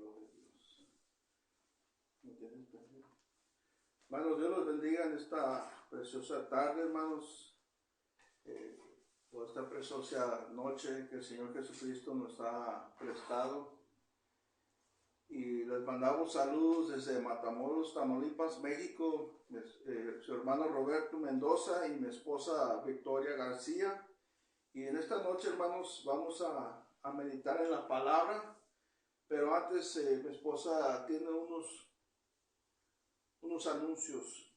Gloria a Dios. Hermanos, Dios los bendiga en esta preciosa tarde, hermanos, por esta preciosa noche que el Señor Jesucristo nos ha prestado. Y les mandamos saludos desde Matamoros, Tamaulipas, México, su hermano Roberto Mendoza y mi esposa Victoria García. Y en esta noche, hermanos, vamos a meditar en la palabra, pero antes mi esposa tiene unos anuncios.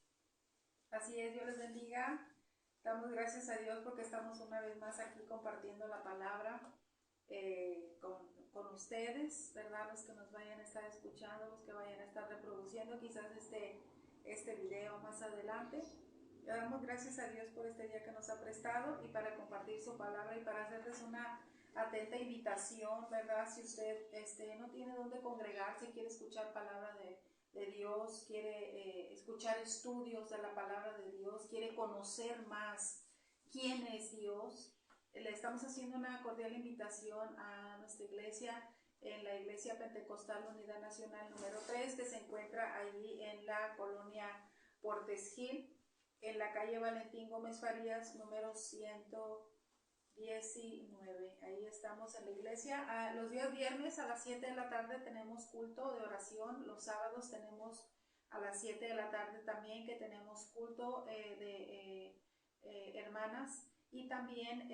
Así es, Dios les bendiga. Damos gracias a Dios porque estamos una vez más aquí compartiendo la palabra con ustedes, ¿verdad? Los que nos vayan a estar escuchando, los que vayan a estar reproduciendo quizás este video más adelante. Le damos gracias a Dios por este día que nos ha prestado y para compartir su palabra y para hacerles una atenta invitación, ¿verdad? Si usted no tiene dónde congregarse, quiere escuchar palabra de Dios, quiere escuchar estudios de la palabra de Dios, quiere conocer más quién es Dios, le estamos haciendo una cordial invitación a nuestra iglesia, en la Iglesia Pentecostal Unidad Nacional número 3, que se encuentra allí en la colonia Portes Gil, en la calle Valentín Gómez Farías, número 119. Ahí estamos en la iglesia. Los días viernes a las 7 de la tarde tenemos culto de oración. Los sábados tenemos a las 7 de la tarde también que tenemos culto de hermanas. Y también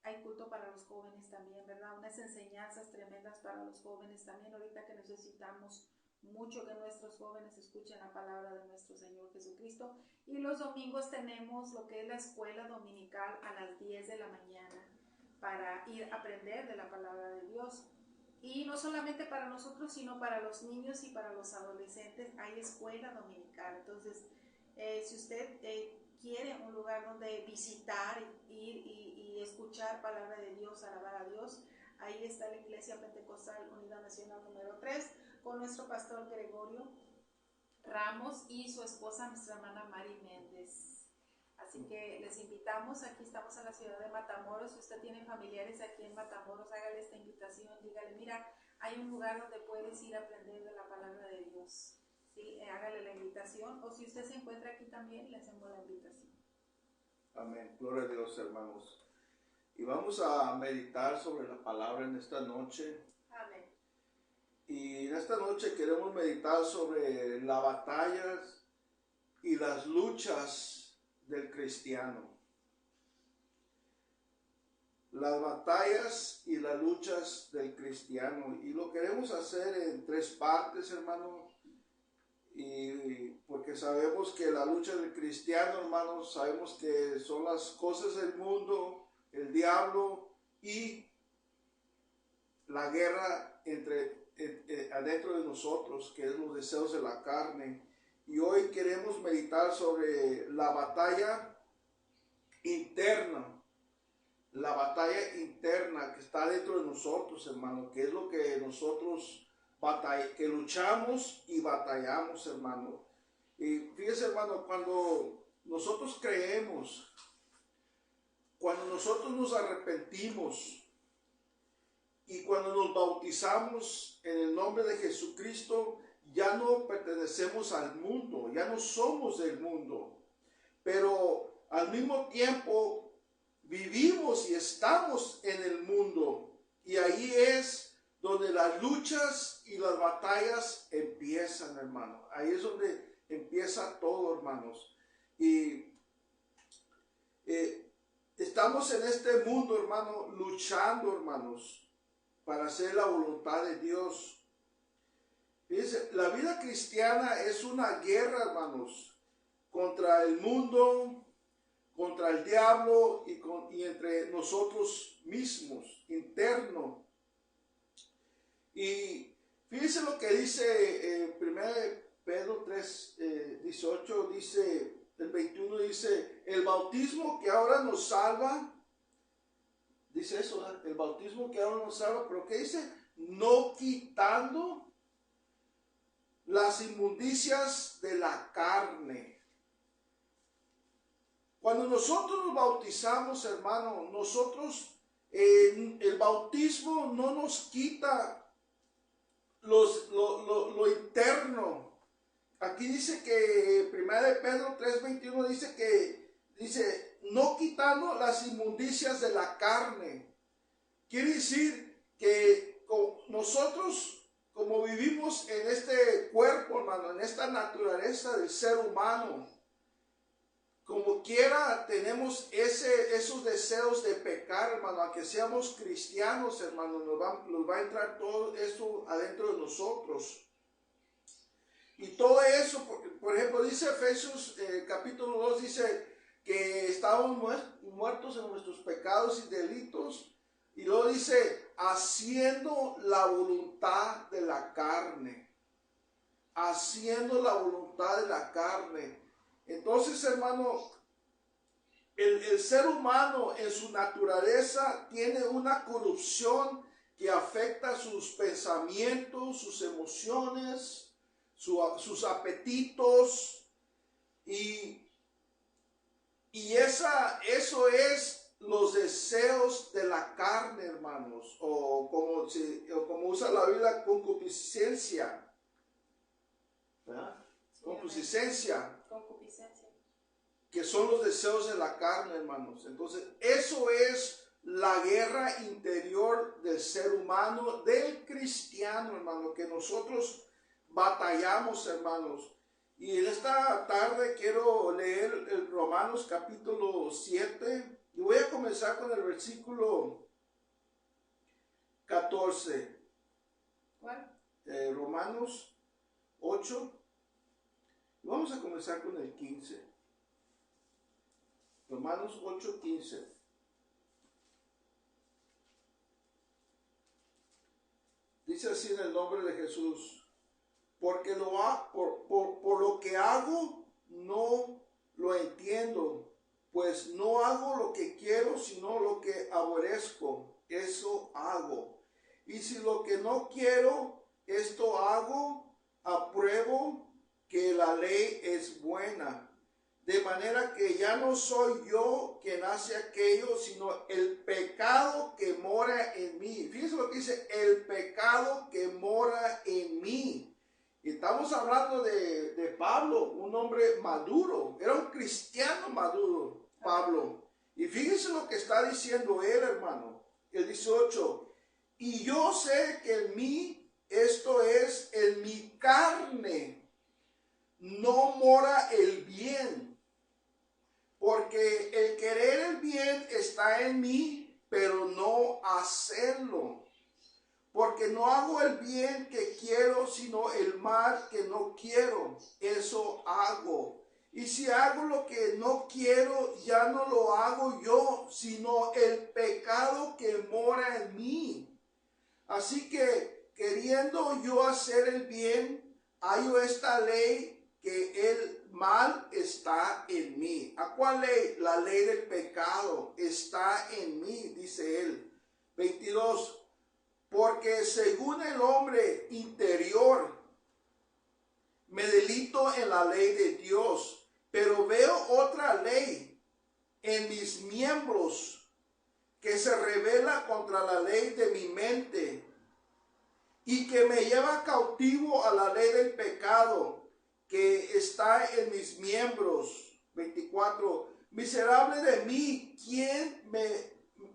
hay culto para los jóvenes también, ¿verdad? Unas enseñanzas tremendas para los jóvenes también, ahorita que necesitamos mucho que nuestros jóvenes escuchen la palabra de nuestro Señor Jesucristo. Y los domingos tenemos lo que es la escuela dominical a las 10 de la mañana para ir a aprender de la palabra de Dios. Y no solamente para nosotros, sino para los niños y para los adolescentes hay escuela dominical. Entonces, si usted quiere un lugar donde visitar, ir y escuchar palabra de Dios, alabar a Dios, ahí está la Iglesia Pentecostal Unidad Nacional número 3, con nuestro pastor Gregorio Ramos y su esposa, nuestra hermana Mari Méndez. Así que les invitamos, aquí estamos en la ciudad de Matamoros. Si usted tiene familiares aquí en Matamoros, hágale esta invitación, dígale, mira, hay un lugar donde puedes ir a aprender de la palabra de Dios. ¿Sí? Hágale la invitación, o si usted se encuentra aquí también, le hacemos la invitación. Amén, gloria a Dios, hermanos. Y vamos a meditar sobre la palabra en esta noche. Amén. Y en esta noche queremos meditar sobre las batallas y las luchas del cristiano. Las batallas y las luchas del cristiano. Y lo queremos hacer en 3 partes, hermano. Y porque sabemos que la lucha del cristiano, hermanos, sabemos que son las cosas del mundo, el diablo y la guerra adentro de nosotros, que es los deseos de la carne. Y hoy queremos meditar sobre la batalla interna que está dentro de nosotros, hermano, que es lo que nosotros que luchamos y batallamos, hermano. Y fíjese, hermano, cuando nosotros creemos, cuando nosotros nos arrepentimos y cuando nos bautizamos en el nombre de Jesucristo, ya no pertenecemos al mundo, ya no somos del mundo, pero al mismo tiempo vivimos y estamos en el mundo, y ahí es donde las luchas y las batallas empiezan, hermano. Ahí es donde empieza todo, hermanos. Y estamos en este mundo, hermano, luchando, hermanos, para hacer la voluntad de Dios. Fíjense, la vida cristiana es una guerra, hermanos, contra el mundo, contra el diablo y entre nosotros mismos, interno. Y fíjense lo que dice 1 Pedro 3, 18, dice, el 21 dice, el bautismo que ahora nos salva, dice eso, ¿verdad? El bautismo que ahora nos salva, pero ¿qué dice? No quitando las inmundicias de la carne. Cuando nosotros nos bautizamos, hermano, nosotros, el bautismo no nos quita lo interno. Aquí dice que 1 de Pedro 3:21 dice, no quitando las inmundicias de la carne. Quiere decir que nosotros, como vivimos en este cuerpo, hermano, en esta naturaleza del ser humano, como quiera tenemos esos deseos de pecar, hermano, aunque seamos cristianos, hermano, nos va a entrar todo esto adentro de nosotros. Y todo eso, por ejemplo, dice Efesios capítulo 2, dice que estábamos muertos en nuestros pecados y delitos. Y luego dice, haciendo la voluntad de la carne. Haciendo la voluntad de la carne. Entonces, hermano, el ser humano en su naturaleza tiene una corrupción que afecta sus pensamientos, sus emociones, sus apetitos, y eso es los deseos de la carne, hermanos, o como usa la Biblia, concupiscencia, ¿verdad? Concupiscencia, que son los deseos de la carne, hermanos. Entonces, eso es la guerra interior del ser humano, del cristiano, hermano, que nosotros batallamos, hermanos. Y en esta tarde quiero leer el Romanos capítulo 7 y voy a comenzar con el versículo 14. ¿Cuál? Romanos 8. Vamos a comenzar con el 15. Romanos 8:15. Dice así en el nombre de Jesús. Porque por lo que hago no lo entiendo, pues no hago lo que quiero, sino lo que aborrezco, eso hago. Y si lo que no quiero, esto hago, apruebo que la ley es buena. De manera que ya no soy yo quien hace aquello, sino el pecado que mora en mí. Fíjense lo que dice, el pecado que mora en mí. Y estamos hablando de Pablo, un hombre maduro, era un cristiano maduro, Pablo. Y fíjense lo que está diciendo él, hermano, el 18. Y yo sé que en mí, esto es, en mi carne, no mora el bien. Porque el querer el bien está en mí, pero no hacerlo. Porque no hago el bien que quiero, sino el mal que no quiero. Eso hago. Y si hago lo que no quiero, ya no lo hago yo, sino el pecado que mora en mí. Así que, queriendo yo hacer el bien, hallo esta ley, que el mal está en mí. ¿A cuál ley? La ley del pecado está en mí, dice él. 22. Porque según el hombre interior, me delito en la ley de Dios, pero veo otra ley en mis miembros que se revela contra la ley de mi mente y que me lleva cautivo a la ley del pecado que está en mis miembros. 24. Miserable de mí,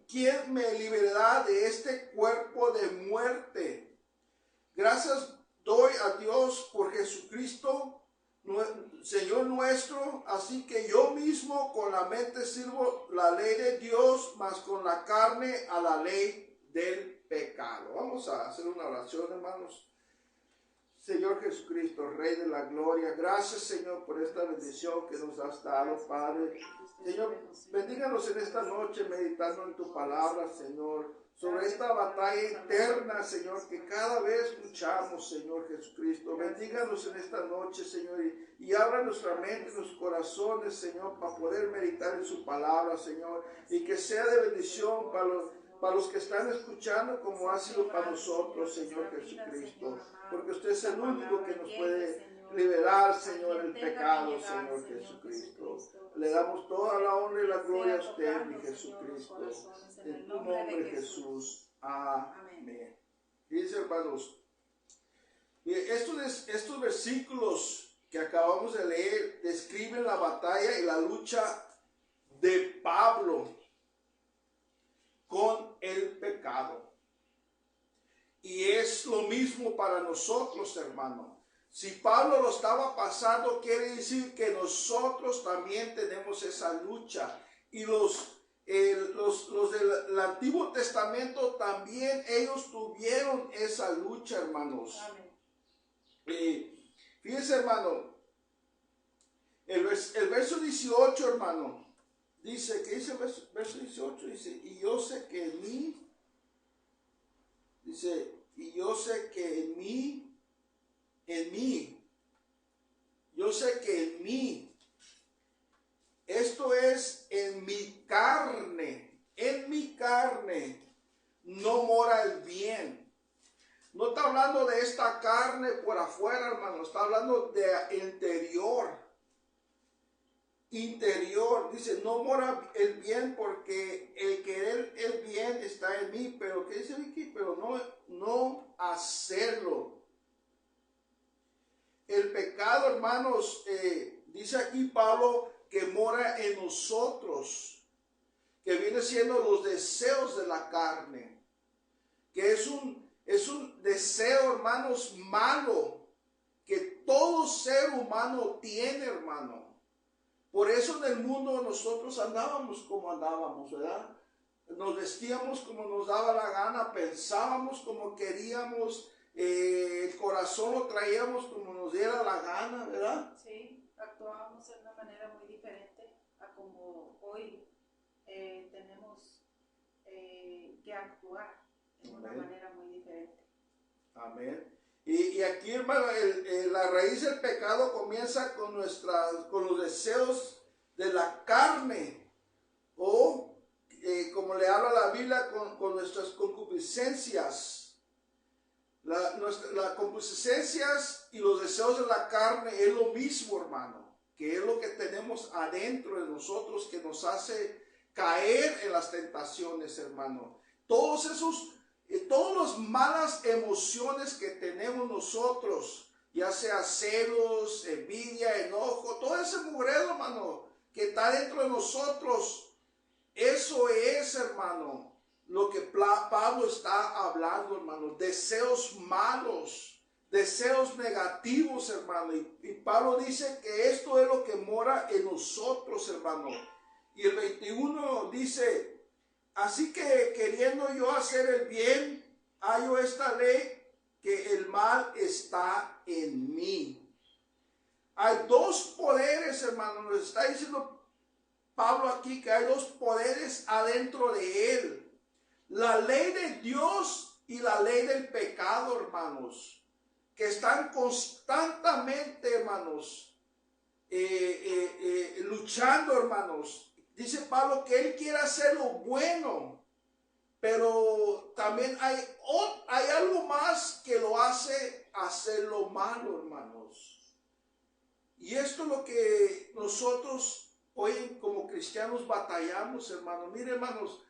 ¿quién me librará de este cuerpo de muerte? Gracias doy a Dios por Jesucristo, Señor nuestro. Así que yo mismo con la mente sirvo la ley de Dios, mas con la carne a la ley del pecado. Vamos a hacer una oración, hermanos. Señor Jesucristo, Rey de la Gloria, gracias, Señor, por esta bendición que nos has dado, Padre. Señor, bendíganos en esta noche meditando en tu palabra, Señor, sobre esta batalla interna, Señor, que cada vez luchamos, Señor Jesucristo. Bendíganos en esta noche, Señor, y abra nuestra mente y nuestros corazones, Señor, para poder meditar en su palabra, Señor, y que sea de bendición para los que están escuchando, como ha sido para nosotros, Señor Jesucristo, porque usted es el único que nos puede liberar, Señor, del pecado, Señor Jesucristo. Le damos toda la honra y la gloria a usted, mi Jesucristo, en tu nombre, Jesús. Amén. Dice, hermanos, Estos versículos que acabamos de leer describen la batalla y la lucha de Pablo con el pecado. Y es lo mismo para nosotros, hermano. Si Pablo lo estaba pasando, quiere decir que nosotros también tenemos esa lucha. Y los del Antiguo Testamento también, ellos tuvieron esa lucha, hermanos. Amén. Fíjense, hermano, el verso 18, hermano, dice, ¿qué dice el verso 18? Dice, y yo sé que en mí, yo sé que en mí, esto es en mi carne, no mora el bien. No está hablando de esta carne por afuera, hermano, está hablando de interior. Dice, no mora el bien porque el querer el bien está en mí, pero ¿qué dice aquí? Pero no hacerlo. El pecado, hermanos, dice aquí Pablo que mora en nosotros, que viene siendo los deseos de la carne, que es un deseo, hermanos, malo, que todo ser humano tiene, hermano. Por eso en el mundo nosotros andábamos como andábamos, ¿verdad? Nos vestíamos como nos daba la gana, pensábamos como queríamos, el corazón lo traíamos como nos diera la gana, ¿verdad? Sí, actuábamos de una manera muy diferente a como hoy tenemos que actuar de una manera muy diferente. Amén. Y aquí, hermano, la raíz del pecado comienza con los deseos de la carne, o como le habla la Biblia, con nuestras concupiscencias. Las concupiscencias y los deseos de la carne es lo mismo, hermano, que es lo que tenemos adentro de nosotros que nos hace caer en las tentaciones, hermano. Todas las malas emociones que tenemos nosotros, ya sea celos, envidia, enojo, todo ese mugrero, hermano, que está dentro de nosotros, eso es, hermano, lo que Pablo está hablando, hermano. Deseos malos, deseos negativos, hermano. Y Pablo dice que esto es lo que mora en nosotros, hermano. Y el 21 dice, así que queriendo yo hacer el bien, hallo esta ley, que el mal está en mí. Hay dos poderes, hermano. Nos está diciendo Pablo aquí que hay dos poderes adentro de él. La ley de Dios y la ley del pecado, hermanos, que están constantemente, hermanos, luchando, hermanos. Dice Pablo que él quiere hacer lo bueno, pero también hay algo más que lo hace hacer lo malo, hermanos. Y esto es lo que nosotros hoy como cristianos batallamos, hermanos. Mire, hermanos,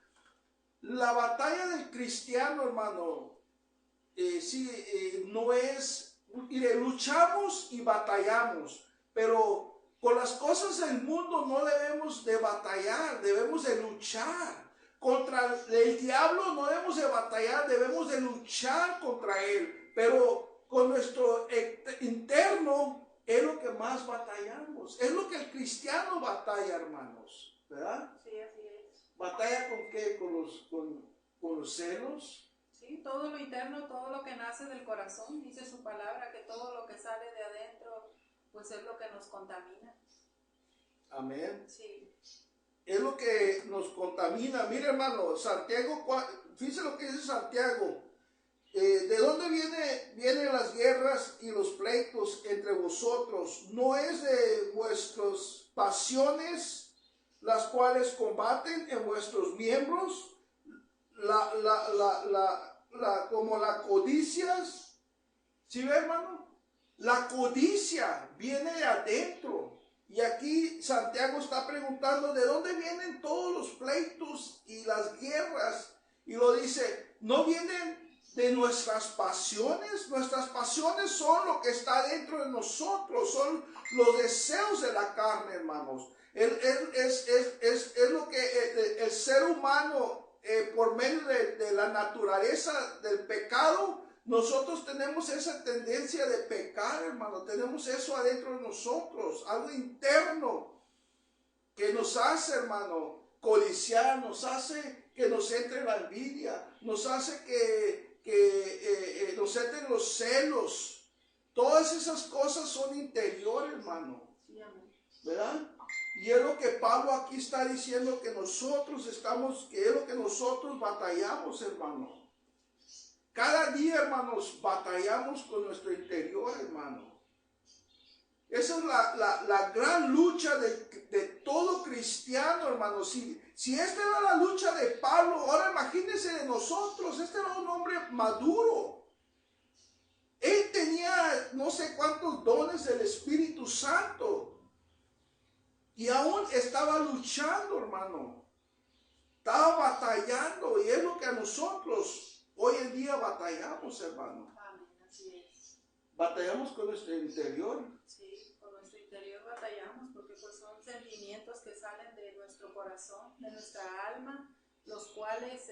la batalla del cristiano, hermano, no es, mire, luchamos y batallamos, pero con las cosas del mundo no debemos de batallar, debemos de luchar. Contra el diablo no debemos de batallar, debemos de luchar contra él. Pero con nuestro interno es lo que más batallamos. Es lo que el cristiano batalla, hermanos, ¿verdad? Sí, así es. ¿Batalla con qué? ¿Con los celos? Sí, todo lo interno, todo lo que nace del corazón, dice su palabra, que todo lo que sale de adentro, pues es lo que nos contamina. Amén. Sí. Es lo que nos contamina. Mire, hermano, Santiago, fíjese lo que dice Santiago. ¿De dónde vienen las guerras y los pleitos entre vosotros? ¿No es de vuestras pasiones las cuales combaten en vuestros miembros? Como la codicia. ¿Sí ve, hermano? La codicia viene de adentro. Y aquí Santiago está preguntando de dónde vienen todos los pleitos y las guerras. Y lo dice, no vienen de nuestras pasiones. Nuestras pasiones son lo que está dentro de nosotros, son los deseos de la carne, hermanos. Es lo que el ser humano, por medio de la naturaleza del pecado, nosotros tenemos esa tendencia de pecar, hermano. Tenemos eso adentro de nosotros, algo interno que nos hace, hermano, codiciar, nos hace que nos entre la envidia, nos hace que nos entren los celos. Todas esas cosas son interiores, hermano, ¿verdad? Y es lo que Pablo aquí está diciendo, que nosotros que es lo que nosotros batallamos, hermano. Cada día, hermanos, batallamos con nuestro interior, hermano. Esa es la gran lucha de todo cristiano, hermano. Si esta era la lucha de Pablo, ahora imagínense de nosotros. Este era un hombre maduro. Él tenía no sé cuántos dones del Espíritu Santo. Y aún estaba luchando, hermano. Estaba batallando. Y es lo que a nosotros hoy en día batallamos, hermano. Amén, así es. Batallamos con nuestro interior. Sí, con nuestro interior batallamos porque pues son sentimientos que salen de nuestro corazón, de nuestra alma, los cuales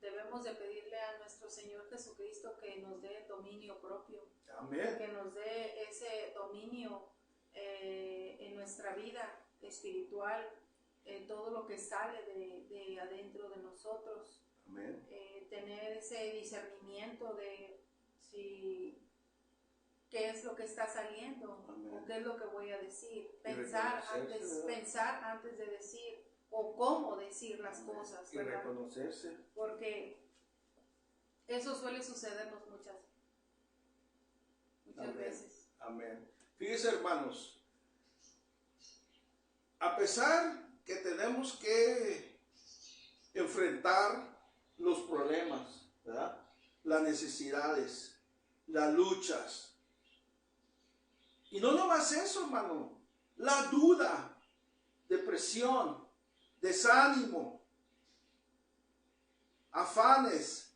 debemos de pedirle a nuestro Señor Jesucristo que nos dé dominio propio. Amén. Que nos dé ese dominio en nuestra vida espiritual, en todo lo que sale de adentro de nosotros. Amén. Tener ese discernimiento de qué es lo que está saliendo. Amén. O qué es lo que voy a decir. Pensar antes de decir, o cómo decir las Amén. Cosas. Y ¿verdad? Reconocerse. Porque eso suele sucedernos muchas Amén. Veces. Amén. Fíjense, hermanos, a pesar que tenemos que enfrentar los problemas, ¿verdad? Las necesidades, las luchas. Y no nomás eso, hermano. La duda, depresión, desánimo, afanes.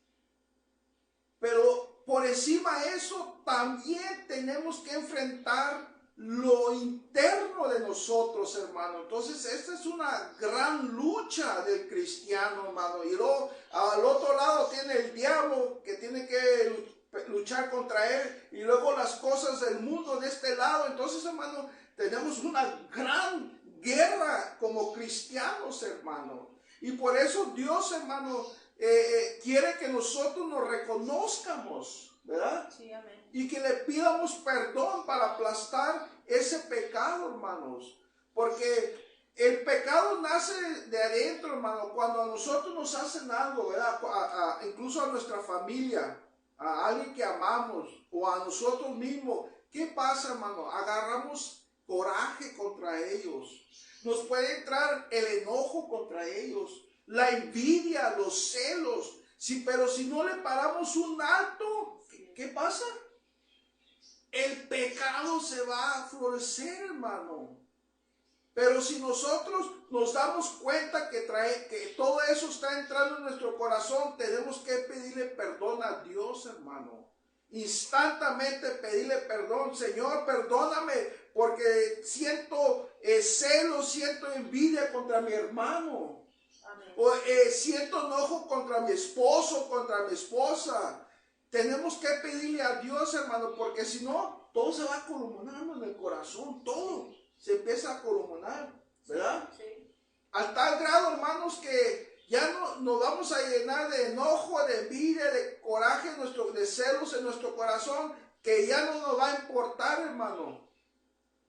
Pero por encima de eso también tenemos que enfrentar lo interno de nosotros, hermano. Entonces esta es una gran lucha del cristiano, hermano. Y luego al otro lado tiene el diablo, que tiene que luchar contra él, y luego las cosas del mundo de este lado. Entonces, hermano, tenemos una gran guerra como cristianos, hermano. Y por eso Dios, hermano, quiere que nosotros nos reconozcamos, ¿verdad? Sí, amén. Y que le pidamos perdón para aplastar ese pecado, hermanos. Porque el pecado nace de adentro, hermano. Cuando a nosotros nos hacen algo, ¿verdad? Incluso a nuestra familia, a alguien que amamos, o a nosotros mismos. ¿Qué pasa, hermano? Agarramos coraje contra ellos. Nos puede entrar el enojo contra ellos, la envidia, los celos. Sí, pero si no le paramos un alto, ¿qué pasa? El pecado se va a florecer, hermano. Pero si nosotros nos damos cuenta que todo eso está entrando en nuestro corazón, tenemos que pedirle perdón a Dios, hermano. Instantáneamente pedirle perdón. Señor, perdóname porque siento celos, siento envidia contra mi hermano. Amén. O siento enojo contra mi esposo, contra mi esposa. Tenemos que pedirle a Dios, hermano, porque si no, todo se va colomonando en el corazón, todo se empieza a colomonar, ¿verdad? Sí. Al tal grado, hermanos, que ya no nos vamos a llenar de enojo, de envidia, de coraje, de celos en nuestro corazón, que ya no nos va a importar, hermano,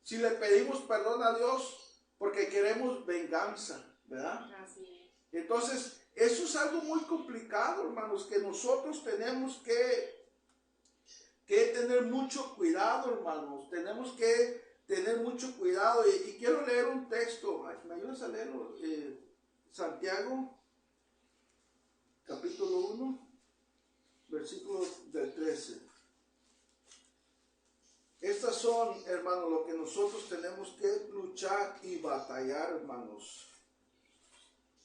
si le pedimos perdón a Dios, porque queremos venganza, ¿verdad? Así es. Entonces, eso es algo muy complicado, hermanos, que nosotros tenemos que tener mucho cuidado, hermanos. Tenemos que tener mucho cuidado. Y quiero leer un texto. ¿Me ayudas a leerlo? Santiago, capítulo 1, versículo del 13. Estas son, hermanos, lo que nosotros tenemos que luchar y batallar, hermanos.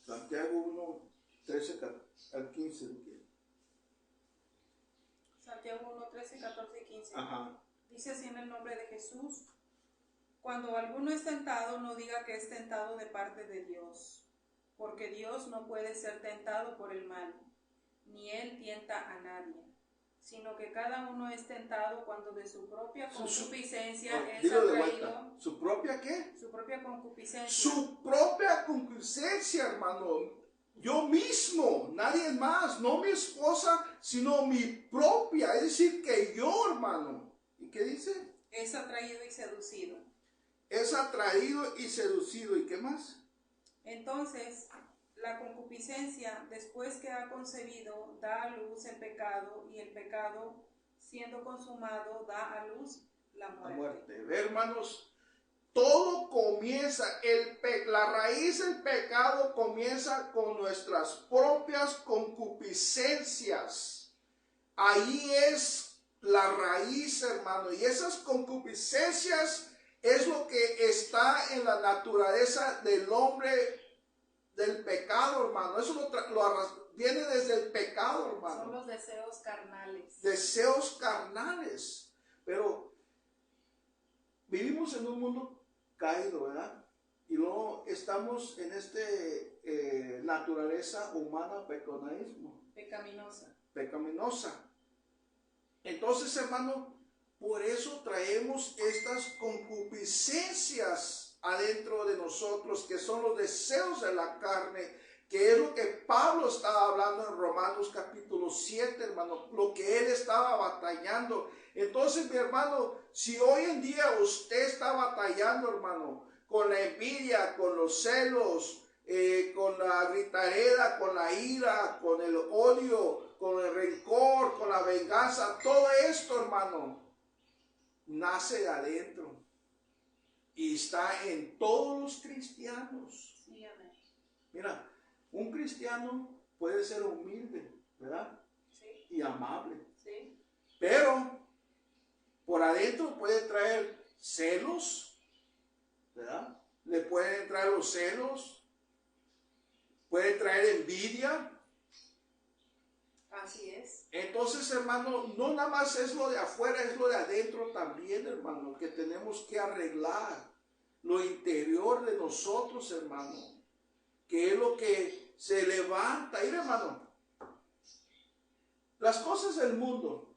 Santiago 1, 13 al 15. Santiago 1, 13, 14 y 15. Ajá. Dice así en el nombre de Jesús: cuando alguno es tentado, no diga que es tentado de parte de Dios, porque Dios no puede ser tentado por el mal, ni él tienta a nadie, sino que cada uno es tentado cuando de su propia concupiscencia es atraído. ¿Su propia qué? Su propia concupiscencia. Su propia concupiscencia, hermano. Yo mismo, nadie más, no mi esposa, sino mi propia, es decir, que yo, hermano. ¿Y qué dice? Es atraído y seducido. Es atraído y seducido. ¿Y qué más? Entonces, la concupiscencia, después que ha concebido, da a luz el pecado, y el pecado, siendo consumado, da a luz la muerte. La muerte. Ve, hermanos, todo comienza, la raíz del pecado comienza con nuestras propias concupiscencias. Ahí es la raíz, hermano, y esas concupiscencias es lo que está en la naturaleza del hombre, del pecado, hermano. Eso viene desde el pecado, hermano. Son los deseos carnales. Deseos carnales. Pero vivimos en un mundo caído, ¿verdad? Y luego estamos en naturaleza humana pecaminosa. Entonces, hermano, por eso traemos estas concupiscencias adentro de nosotros, que son los deseos de la carne, que es lo que Pablo estaba hablando en Romanos capítulo 7, hermano, lo que él estaba batallando. Entonces, mi hermano, si hoy en día usted está batallando, hermano, con la envidia, con los celos, con la gritareda, con la ira, con el odio, con el rencor, con la venganza, todo esto, hermano, nace de adentro y está en todos los cristianos. Sí, amén. Mira, un cristiano puede ser humilde, ¿verdad? Sí. Y amable. Sí. Pero por adentro puede traer celos, ¿verdad? Le pueden entrar los celos, puede traer envidia. Así es. Entonces, hermano, no nada más es lo de afuera, es lo de adentro también, hermano, que tenemos que arreglar. Lo interior de nosotros, hermano, que es lo que se levanta. Mira, hermano, las cosas del mundo,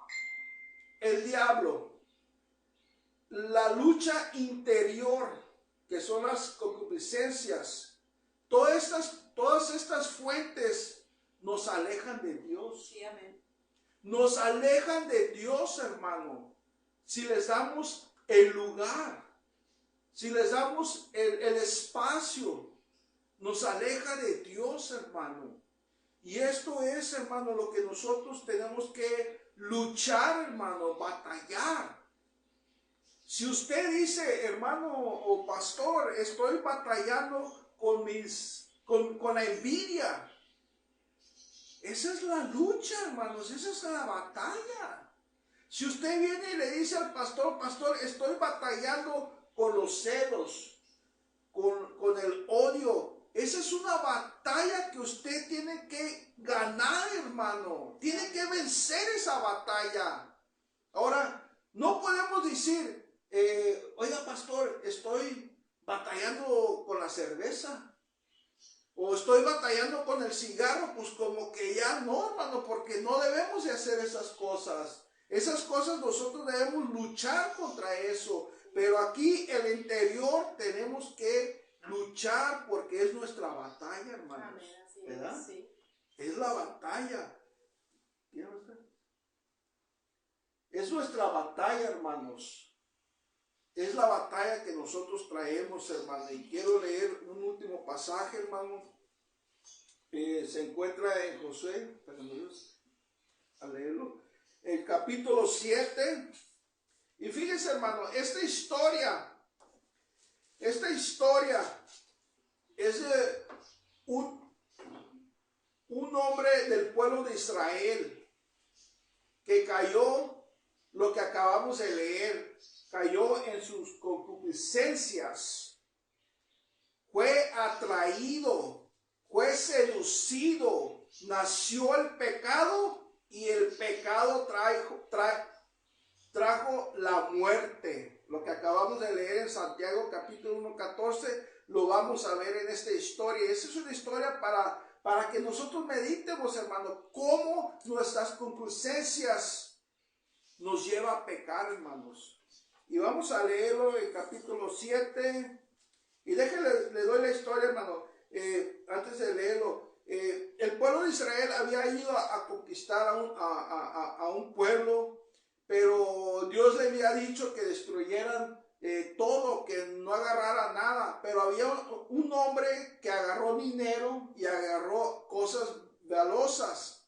el diablo, la lucha interior, que son las concupiscencias, todas estas fuentes nos alejan de Dios. Sí, amén. Nos alejan de Dios, hermano. Si les damos el lugar, si les damos el espacio, nos aleja de Dios, hermano. Y esto es, hermano, lo que nosotros tenemos que luchar, hermano, batallar. Si usted dice, hermano o pastor, estoy batallando con la envidia, esa es la lucha, hermanos, esa es la batalla. Si usted viene y le dice al pastor, estoy batallando con los celos, con el odio, esa es una batalla que usted tiene que ganar, hermano. Tiene que vencer esa batalla. Ahora, no podemos decir, oiga, pastor, estoy batallando con la cerveza. O estoy batallando con el cigarro, pues como que ya no, hermano, porque no debemos de hacer esas cosas. Esas cosas nosotros debemos luchar contra eso. Pero aquí el interior tenemos que luchar porque es nuestra batalla, hermanos. Amén, así ¿verdad? es, sí. Es la batalla. Es nuestra batalla, hermanos. Es la batalla que nosotros traemos, hermano. Y quiero leer un último pasaje, hermano. Se encuentra en Josué, a leerlo, el capítulo 7. Y fíjense, hermano, esta historia es de un hombre del pueblo de Israel que cayó, lo que acabamos de leer, cayó en sus concupiscencias, fue atraído, fue seducido, nació el pecado y el pecado trajo la muerte. Lo que acabamos de leer en Santiago capítulo 1:14 lo vamos a ver en esta historia. Esa es una historia para que nosotros meditemos, hermano, cómo nuestras concupiscencias nos lleva a pecar, hermanos. Y vamos a leerlo en capítulo 7. Y déjenle, le doy la historia, hermano, antes de leerlo. El pueblo de Israel había ido a conquistar a un pueblo, pero Dios le había dicho que destruyeran todo, que no agarrara nada. Pero había un hombre que agarró dinero y agarró cosas valiosas,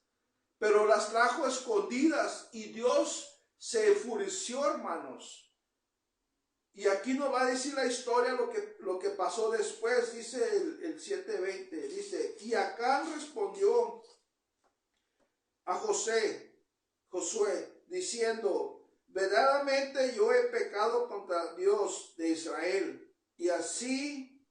pero las trajo escondidas, y Dios se enfureció, hermanos. Y aquí nos va a decir la historia lo que pasó después. Dice el 7:20, dice: y Acán respondió a Josué, diciendo: verdaderamente yo he pecado contra Dios de Israel, y así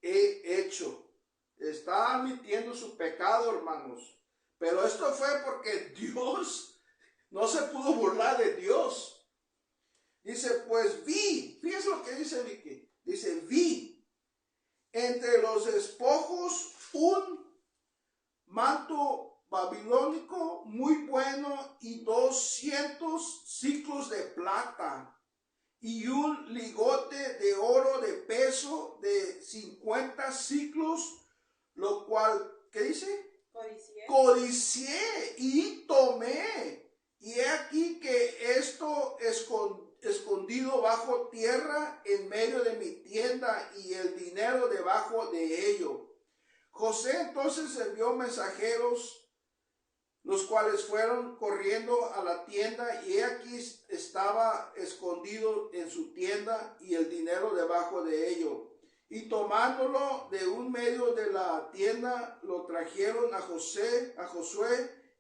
he hecho. Está admitiendo su pecado, hermanos. Pero esto fue porque Dios no se pudo burlar de Dios. Dice: pues vi, fíjense lo que dice Vicky. Dice: vi entre los despojos un manto babilónico muy bueno y 200 ciclos de plata y un ligote de oro de peso de 50 ciclos, lo cual, ¿qué dice? Codicié y tomé. Y he aquí que esto escondido bajo tierra en medio de mi tienda, y el dinero debajo de ello. José entonces envió mensajeros, los cuales fueron corriendo a la tienda, y he aquí estaba escondido en su tienda y el dinero debajo de ello. Y tomándolo de un medio de la tienda, lo trajeron a Josué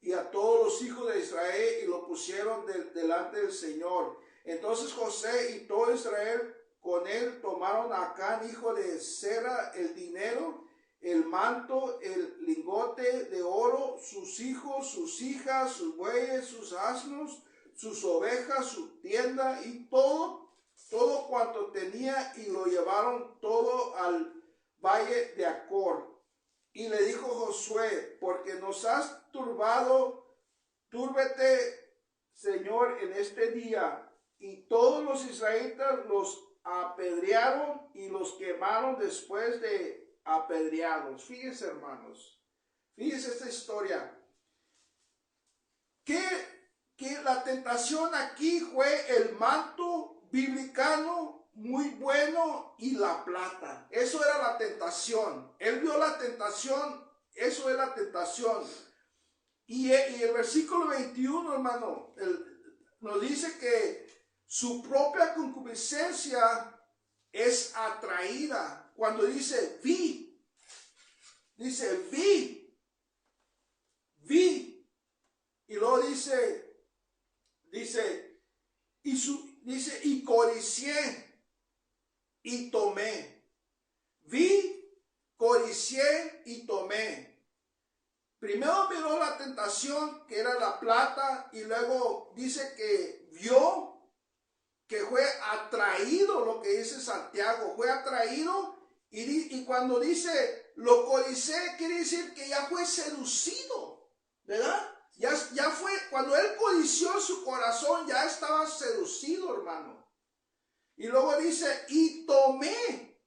y a todos los hijos de Israel, y lo pusieron delante del Señor. Entonces José y todo Israel con él tomaron a Acán, hijo de Zera, el dinero, el manto, el lingote de oro, sus hijos, sus hijas, sus bueyes, sus asnos, sus ovejas, su tienda y todo cuanto tenía, y lo llevaron todo al valle de Acor. Y le dijo Josué: porque nos has turbado, túrbete, Señor, en este día. Y todos los israelitas los apedrearon y los quemaron después de apedreados. Fíjense, hermanos, fíjense esta historia. Que la tentación aquí fue el manto biblicano muy bueno y la plata. Eso era la tentación. Él vio la tentación, eso es la tentación. Y el versículo 21, hermano, nos dice que su propia concupiscencia es atraída. Cuando dice vi, y luego dice, y codicié y tomé. Vi, codicié y tomé. Primero miró la tentación, que era la plata, y luego dice que vio, que fue atraído, lo que dice Santiago, fue atraído, y cuando dice lo codicé, quiere decir que ya fue seducido, ¿verdad? Ya fue, cuando él codició su corazón, ya estaba seducido, hermano. Y luego dice, y tomé.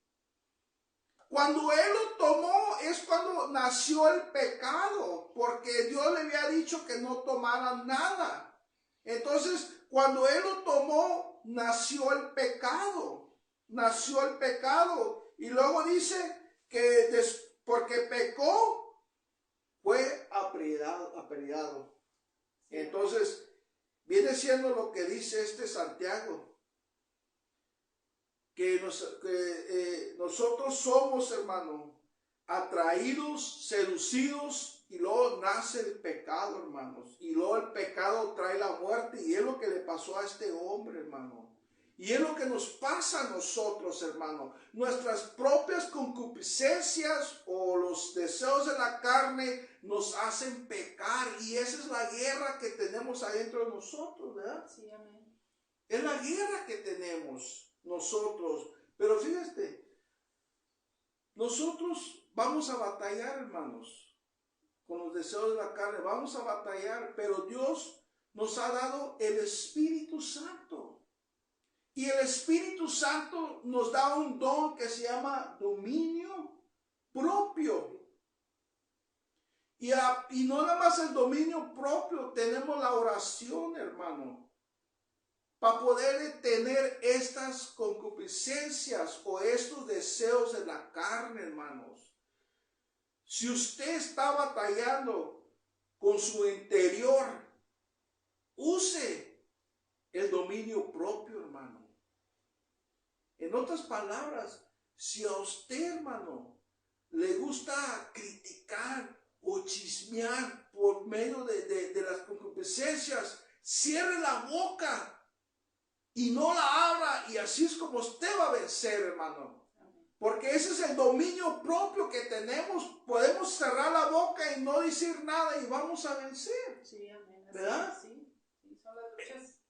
Cuando él lo tomó es cuando nació el pecado, porque Dios le había dicho que no tomara nada. Entonces, cuando él lo tomó, nació el pecado. Y luego dice que porque pecó, fue apedreado. Entonces, viene siendo lo que dice este Santiago, que nosotros somos, hermano, atraídos, seducidos, y luego nace el pecado, hermanos. Y luego el pecado trae la muerte, y es lo que le pasó a este hombre, hermano. Y es lo que nos pasa a nosotros, hermano. Nuestras propias concupiscencias o los deseos de la carne nos hacen pecar. Y esa es la guerra que tenemos adentro de nosotros, ¿verdad? Sí, amén. Es la guerra que tenemos nosotros. Pero fíjate, nosotros vamos a batallar, hermanos, con los deseos de la carne. Vamos a batallar, pero Dios nos ha dado el Espíritu Santo. Y el Espíritu Santo nos da un don que se llama dominio propio. Y no nada más el dominio propio, tenemos la oración, hermano, para poder tener estas concupiscencias o estos deseos de la carne, hermanos. Si usted está batallando con su interior, use el dominio propio, hermano. En otras palabras, si a usted, hermano, le gusta criticar o chismear por medio de las concupiscencias, cierre la boca y no la abra, y así es como usted va a vencer, hermano. Porque ese es el dominio propio que tenemos. Podemos cerrar la boca y no decir nada y vamos a vencer. Sí, amén. ¿Verdad? Sí, sí, son las luchas.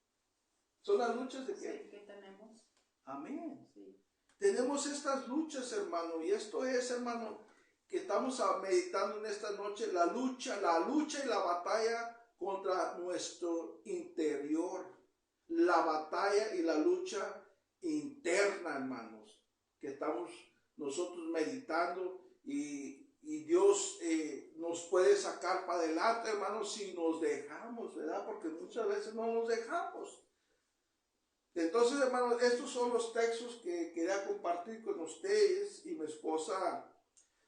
¿Son las luchas de qué? Sí, que tenemos. Amén. Sí. Tenemos estas luchas, hermano, y esto es, hermano, que estamos meditando en esta noche, la lucha y la batalla contra nuestro interior, la batalla y la lucha interna, hermanos, que estamos nosotros meditando y Dios nos puede sacar para adelante, hermanos, si nos dejamos, ¿verdad? Porque muchas veces no nos dejamos. Entonces, hermanos, estos son los textos que quería compartir con ustedes, y mi esposa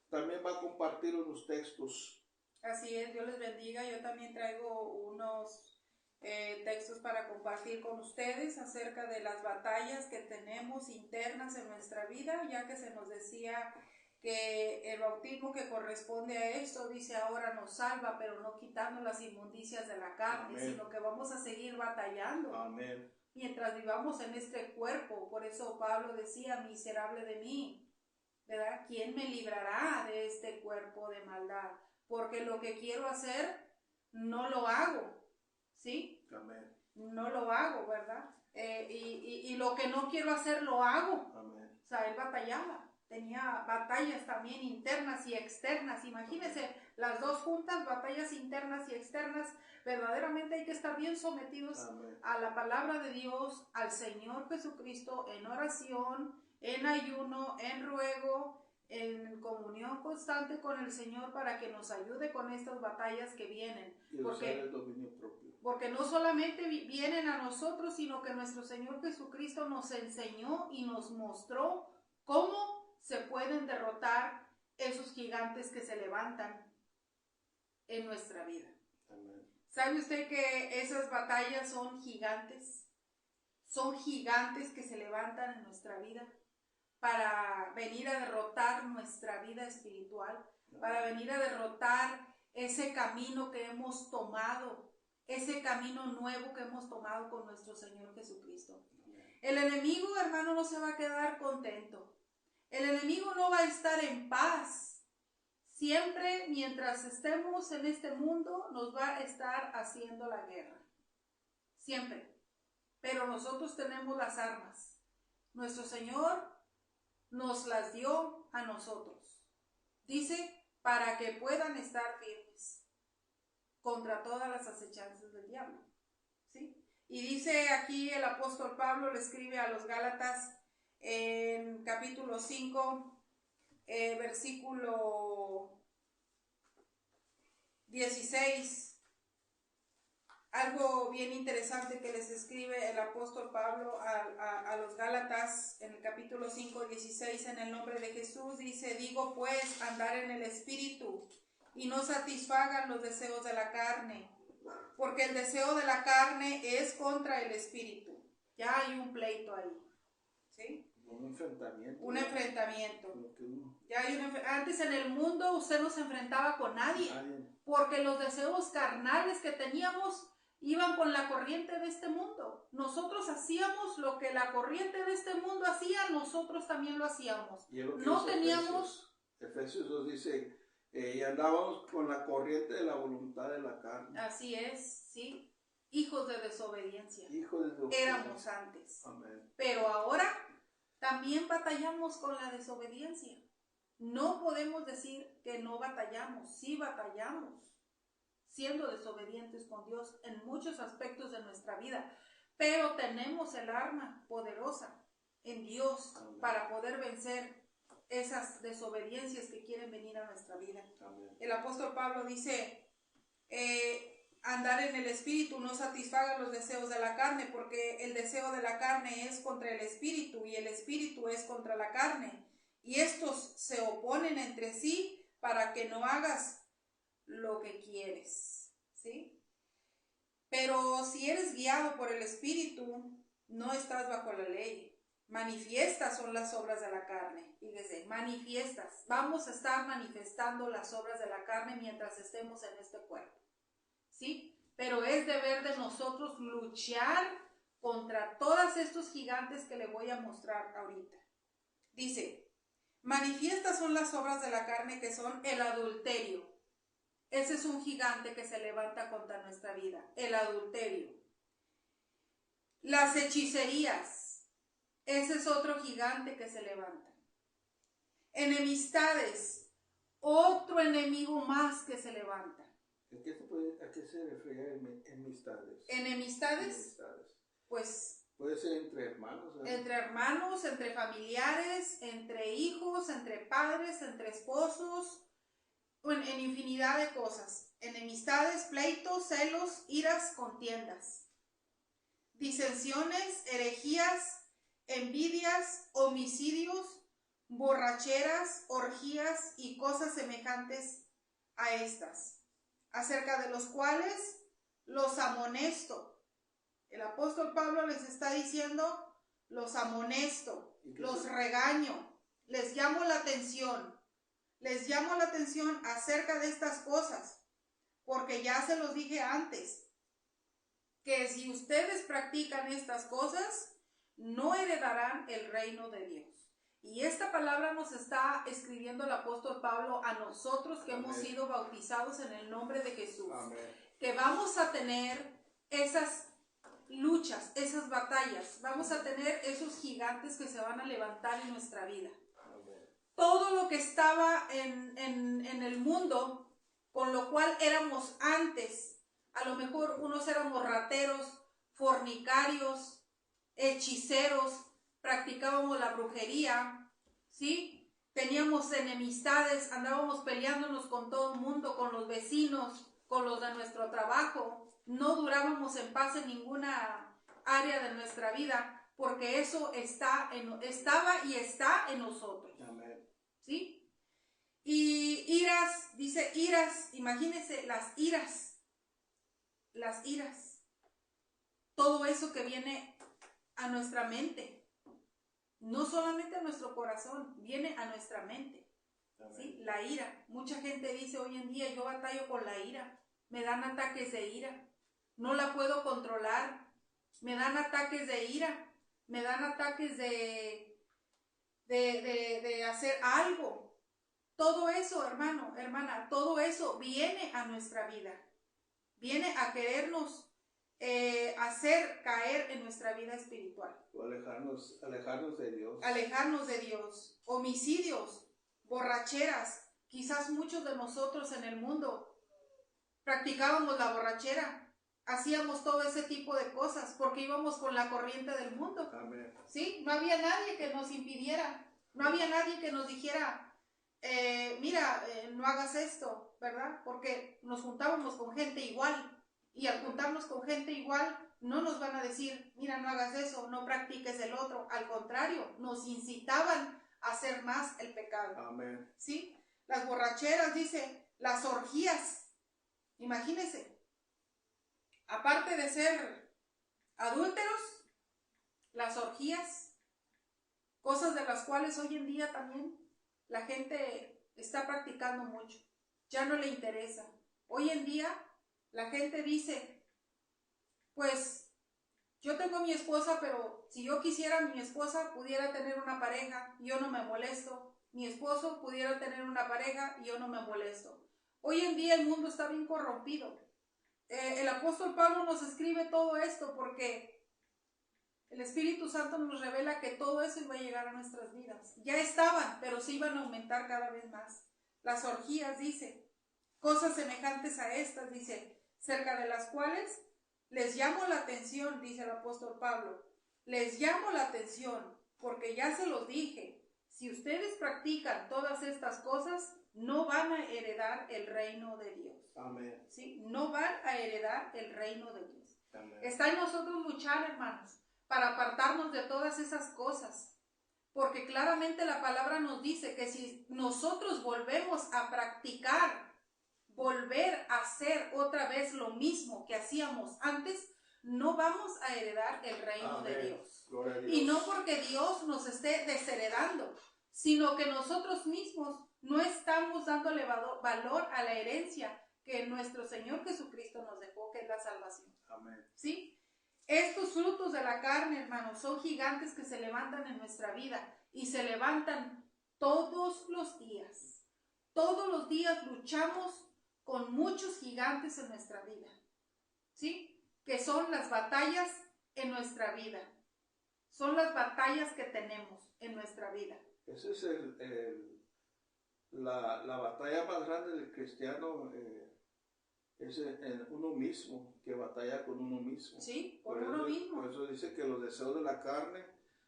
también va a compartir unos textos. Así es, Dios les bendiga. Yo también traigo unos textos para compartir con ustedes acerca de las batallas que tenemos internas en nuestra vida, ya que se nos decía que el bautismo que corresponde a esto, dice, ahora nos salva, pero no quitando las inmundicias de la carne. Amén. Sino que vamos a seguir batallando. Amén. Mientras vivamos en este cuerpo. Por eso Pablo decía, miserable de mí, ¿verdad? ¿Quién me librará de este cuerpo de maldad? Porque lo que quiero hacer, no lo hago, ¿sí? Amén. No lo hago, ¿verdad? Y lo que no quiero hacer, lo hago. Amén. O sea, él batallaba. Tenía batallas también internas y externas. Imagínense, las dos juntas, batallas internas y externas. Verdaderamente hay que estar bien sometidos Amén. a la palabra de Dios, al Señor Jesucristo, en oración, en ayuno, en ruego, en comunión constante con el Señor para que nos ayude con estas batallas que vienen. Y usar el dominio propio. Porque no solamente vienen a nosotros, sino que nuestro Señor Jesucristo nos enseñó y nos mostró cómo se pueden derrotar esos gigantes que se levantan en nuestra vida. Amén. ¿Sabe usted que esas batallas son gigantes? Son gigantes que se levantan en nuestra vida para venir a derrotar nuestra vida espiritual, para venir a derrotar ese camino que hemos tomado, ese camino nuevo que hemos tomado con nuestro Señor Jesucristo. El enemigo, hermano, no se va a quedar contento. El enemigo no va a estar en paz. Siempre, mientras estemos en este mundo, nos va a estar haciendo la guerra. Siempre. Pero nosotros tenemos las armas. Nuestro Señor nos las dio a nosotros. Dice, para que puedan estar firmes contra todas las acechanzas del diablo. ¿Sí? Y dice aquí el apóstol Pablo, le escribe a los Gálatas en capítulo 5, versículo 16, algo bien interesante que les escribe el apóstol Pablo a los Gálatas en el capítulo 5, 16, en el nombre de Jesús, dice, digo pues, andar en el Espíritu y no satisfagan los deseos de la carne, porque el deseo de la carne es contra el Espíritu. Ya hay un pleito ahí, ¿sí? Un enfrentamiento. Un enfrentamiento. Ya hay antes en el mundo usted no se enfrentaba con nadie, porque los deseos carnales que teníamos iban con la corriente de este mundo. Nosotros hacíamos lo que la corriente de este mundo hacía, nosotros también lo hacíamos. Y es lo que No dice teníamos... Efesios 2 dice, y andábamos con la corriente de la voluntad de la carne. Así es, ¿sí? Hijos de desobediencia. Hijos de desobediencia. Éramos antes. Amén. Pero ahora también batallamos con la desobediencia. No podemos decir que no batallamos, sí batallamos, siendo desobedientes con Dios en muchos aspectos de nuestra vida, pero tenemos el arma poderosa en Dios para poder vencer esas desobediencias que quieren venir a nuestra vida. Amén. El apóstol Pablo dice, andar en el espíritu, no satisfagan los deseos de la carne, porque el deseo de la carne es contra el espíritu y el espíritu es contra la carne, y estos se oponen entre sí para que no hagas lo que quieres, ¿sí? Pero si eres guiado por el espíritu, no estás bajo la ley. Manifiestas son las obras de la carne. Fíjese, manifiestas. Vamos a estar manifestando las obras de la carne mientras estemos en este cuerpo, ¿sí? Pero es deber de nosotros luchar contra todos estos gigantes que le voy a mostrar ahorita. Dice, manifiestas son las obras de la carne, que son el adulterio. Ese es un gigante que se levanta contra nuestra vida, el adulterio. Las hechicerías, ese es otro gigante que se levanta. Enemistades, otro enemigo más que se levanta. ¿A qué se refiere enemistades? ¿Enemistades? Pues puede ser entre hermanos, ¿verdad? Entre hermanos, entre familiares, entre hijos, entre padres, entre esposos, en infinidad de cosas. Enemistades, pleitos, celos, iras, contiendas, disensiones, herejías, envidias, homicidios, borracheras, orgías y cosas semejantes a estas, acerca de los cuales los amonesto. El apóstol Pablo les está diciendo, los amonesto, los regaño, les llamo la atención acerca de estas cosas, porque ya se los dije antes, que si ustedes practican estas cosas, no heredarán el reino de Dios. Y esta palabra nos está escribiendo el apóstol Pablo a nosotros que hemos sido bautizados en el nombre de Jesús. Amén. Que vamos a tener esas luchas, esas batallas, vamos a tener esos gigantes que se van a levantar en nuestra vida. Amén. Todo lo que estaba en el mundo, con lo cual éramos antes, a lo mejor unos éramos rateros, fornicarios, hechiceros, practicábamos la brujería, ¿sí? Teníamos enemistades, andábamos peleándonos con todo el mundo, con los vecinos, con los de nuestro trabajo. No durábamos en paz en ninguna área de nuestra vida, porque eso estaba y está en nosotros. Amén. ¿Sí? Y iras, dice iras, imagínense las iras. Todo eso que viene a nuestra mente, no solamente a nuestro corazón, viene a nuestra mente. ¿Sí? La ira. Mucha gente dice hoy en día, yo batallo con la ira, me dan ataques de ira. No la puedo controlar, me dan ataques de ira, me dan ataques de hacer algo. Todo eso, hermano, hermana, todo eso viene a nuestra vida, viene a querernos hacer caer en nuestra vida espiritual. O alejarnos de Dios. Alejarnos de Dios. Homicidios, borracheras. Quizás muchos de nosotros en el mundo practicábamos la borrachera. Hacíamos todo ese tipo de cosas porque íbamos con la corriente del mundo. Amén. ¿Sí? No había nadie que nos impidiera. No había nadie que nos dijera, no hagas esto, ¿verdad? Porque nos juntábamos con gente igual. Y al juntarnos con gente igual, no nos van a decir, mira, no hagas eso, no practiques el otro. Al contrario, nos incitaban a hacer más el pecado. Amén. ¿Sí? Las borracheras, dice, las orgías. Imagínense. Aparte de ser adúlteros, las orgías, cosas de las cuales hoy en día también la gente está practicando mucho, ya no le interesa. Hoy en día la gente dice, pues yo tengo a mi esposa, pero si yo quisiera, mi esposa pudiera tener una pareja, yo no me molesto. Mi esposo pudiera tener una pareja y yo no me molesto. Hoy en día el mundo está bien corrompido. El apóstol Pablo nos escribe todo esto porque el Espíritu Santo nos revela que todo eso iba a llegar a nuestras vidas. Ya estaban, pero se iban a aumentar cada vez más. Las orgías, dice, cosas semejantes a estas, dice, cerca de las cuales les llamo la atención, dice el apóstol Pablo. Les llamo la atención porque ya se los dije. Si ustedes practican todas estas cosas, no van a heredar el reino de Dios. Amén. ¿Sí? No van a heredar el reino de Dios. Amén. Está en nosotros luchar, hermanos, para apartarnos de todas esas cosas. Porque claramente la palabra nos dice que si nosotros volvemos a practicar, volver a hacer otra vez lo mismo que hacíamos antes, no vamos a heredar el reino Amén. de Dios. Gloria a Dios. Y no porque Dios nos esté desheredando, sino que nosotros mismos no estamos dándole valor a la herencia que nuestro Señor Jesucristo nos dejó, que es la salvación. Amén. ¿Sí? Estos frutos de la carne, hermanos, son gigantes que se levantan en nuestra vida y se levantan todos los días. Todos los días luchamos con muchos gigantes en nuestra vida, ¿sí? Que son las batallas en nuestra vida. Son las batallas que tenemos en nuestra vida. Esa es la batalla más grande del cristiano, es en uno mismo, que batalla con uno mismo. Sí, con uno mismo. Por eso dice que los deseos de la carne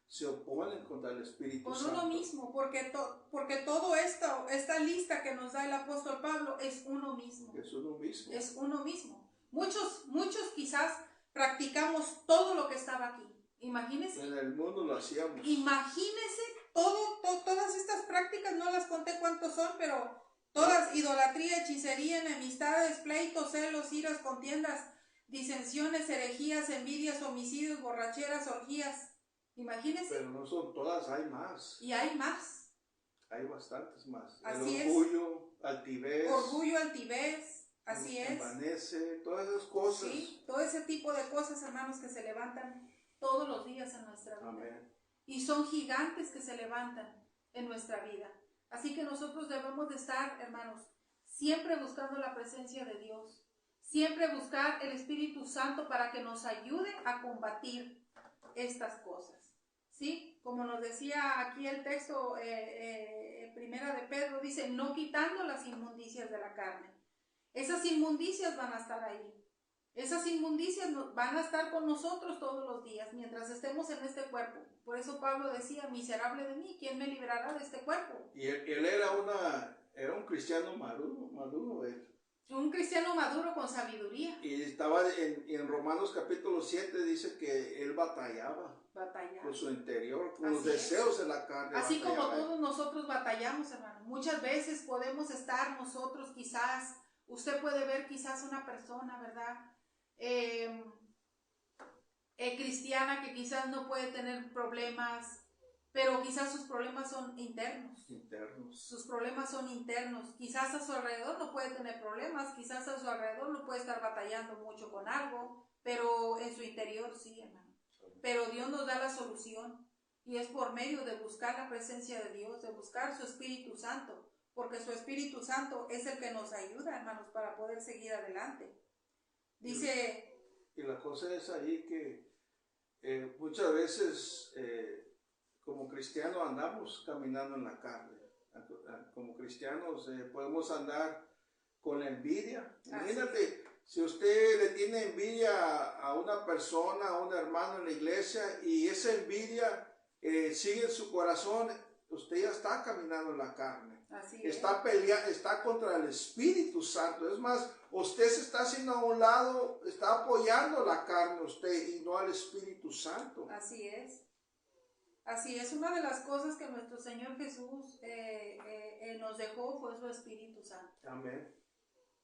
se oponen contra el Espíritu Santo. Con uno mismo, porque todo esto, esta lista que nos da el apóstol Pablo es uno mismo. Es uno mismo. Es uno mismo. Muchos quizás practicamos todo lo que estaba aquí. Imagínense. En el mundo lo hacíamos. Imagínense todas estas prácticas, no las conté cuántos son, pero todas: idolatría, hechicería, enemistades, pleitos, celos, iras, contiendas, disensiones, herejías, envidias, homicidios, borracheras, orgías. Imagínense. Pero no son todas, hay más. Y hay más. Hay bastantes más. Así el orgullo, altivez. Orgullo, altivez, así es. Envanece, todas esas cosas. Sí, todo ese tipo de cosas, hermanos, que se levantan todos los días en nuestra vida. Amén. Y son gigantes que se levantan en nuestra vida. Así que nosotros debemos de estar, hermanos, siempre buscando la presencia de Dios. Siempre buscar el Espíritu Santo para que nos ayude a combatir estas cosas. ¿Sí? Como nos decía aquí el texto, primera de Pedro, dice, no quitando las inmundicias de la carne. Esas inmundicias van a estar ahí. Esas inmundicias van a estar con nosotros todos los días, mientras estemos en este cuerpo. Por eso Pablo decía, miserable de mí, ¿quién me librará de este cuerpo? Y él era un cristiano maduro él. Un cristiano maduro con sabiduría. Y estaba en Romanos capítulo 7, dice que él batallaba con su interior, con los deseos de la carne. Así como todos nosotros batallamos, hermano. Muchas veces podemos estar nosotros quizás, usted puede ver quizás una persona, ¿verdad? Cristiana que quizás no puede tener problemas, pero quizás sus problemas son internos. Sus problemas son internos. Quizás a su alrededor no puede tener problemas, quizás a su alrededor no puede estar batallando mucho con algo, pero en su interior sí, hermano. Pero Dios nos da la solución y es por medio de buscar la presencia de Dios, de buscar su Espíritu Santo, porque su Espíritu Santo es el que nos ayuda, hermanos, para poder seguir adelante. Dice... Y la cosa es ahí que muchas veces como cristianos andamos caminando en la carne. Como cristianos podemos andar con envidia. Imagínate, si usted le tiene envidia a una persona, a un hermano en la iglesia, y esa envidia sigue en su corazón, usted ya está caminando en la carne. Está peleando, está contra el Espíritu Santo. Es más, usted se está haciendo a un lado, está apoyando la carne usted y no al Espíritu Santo. Así es. Así es, una de las cosas que nuestro Señor Jesús nos dejó fue su Espíritu Santo. Amén.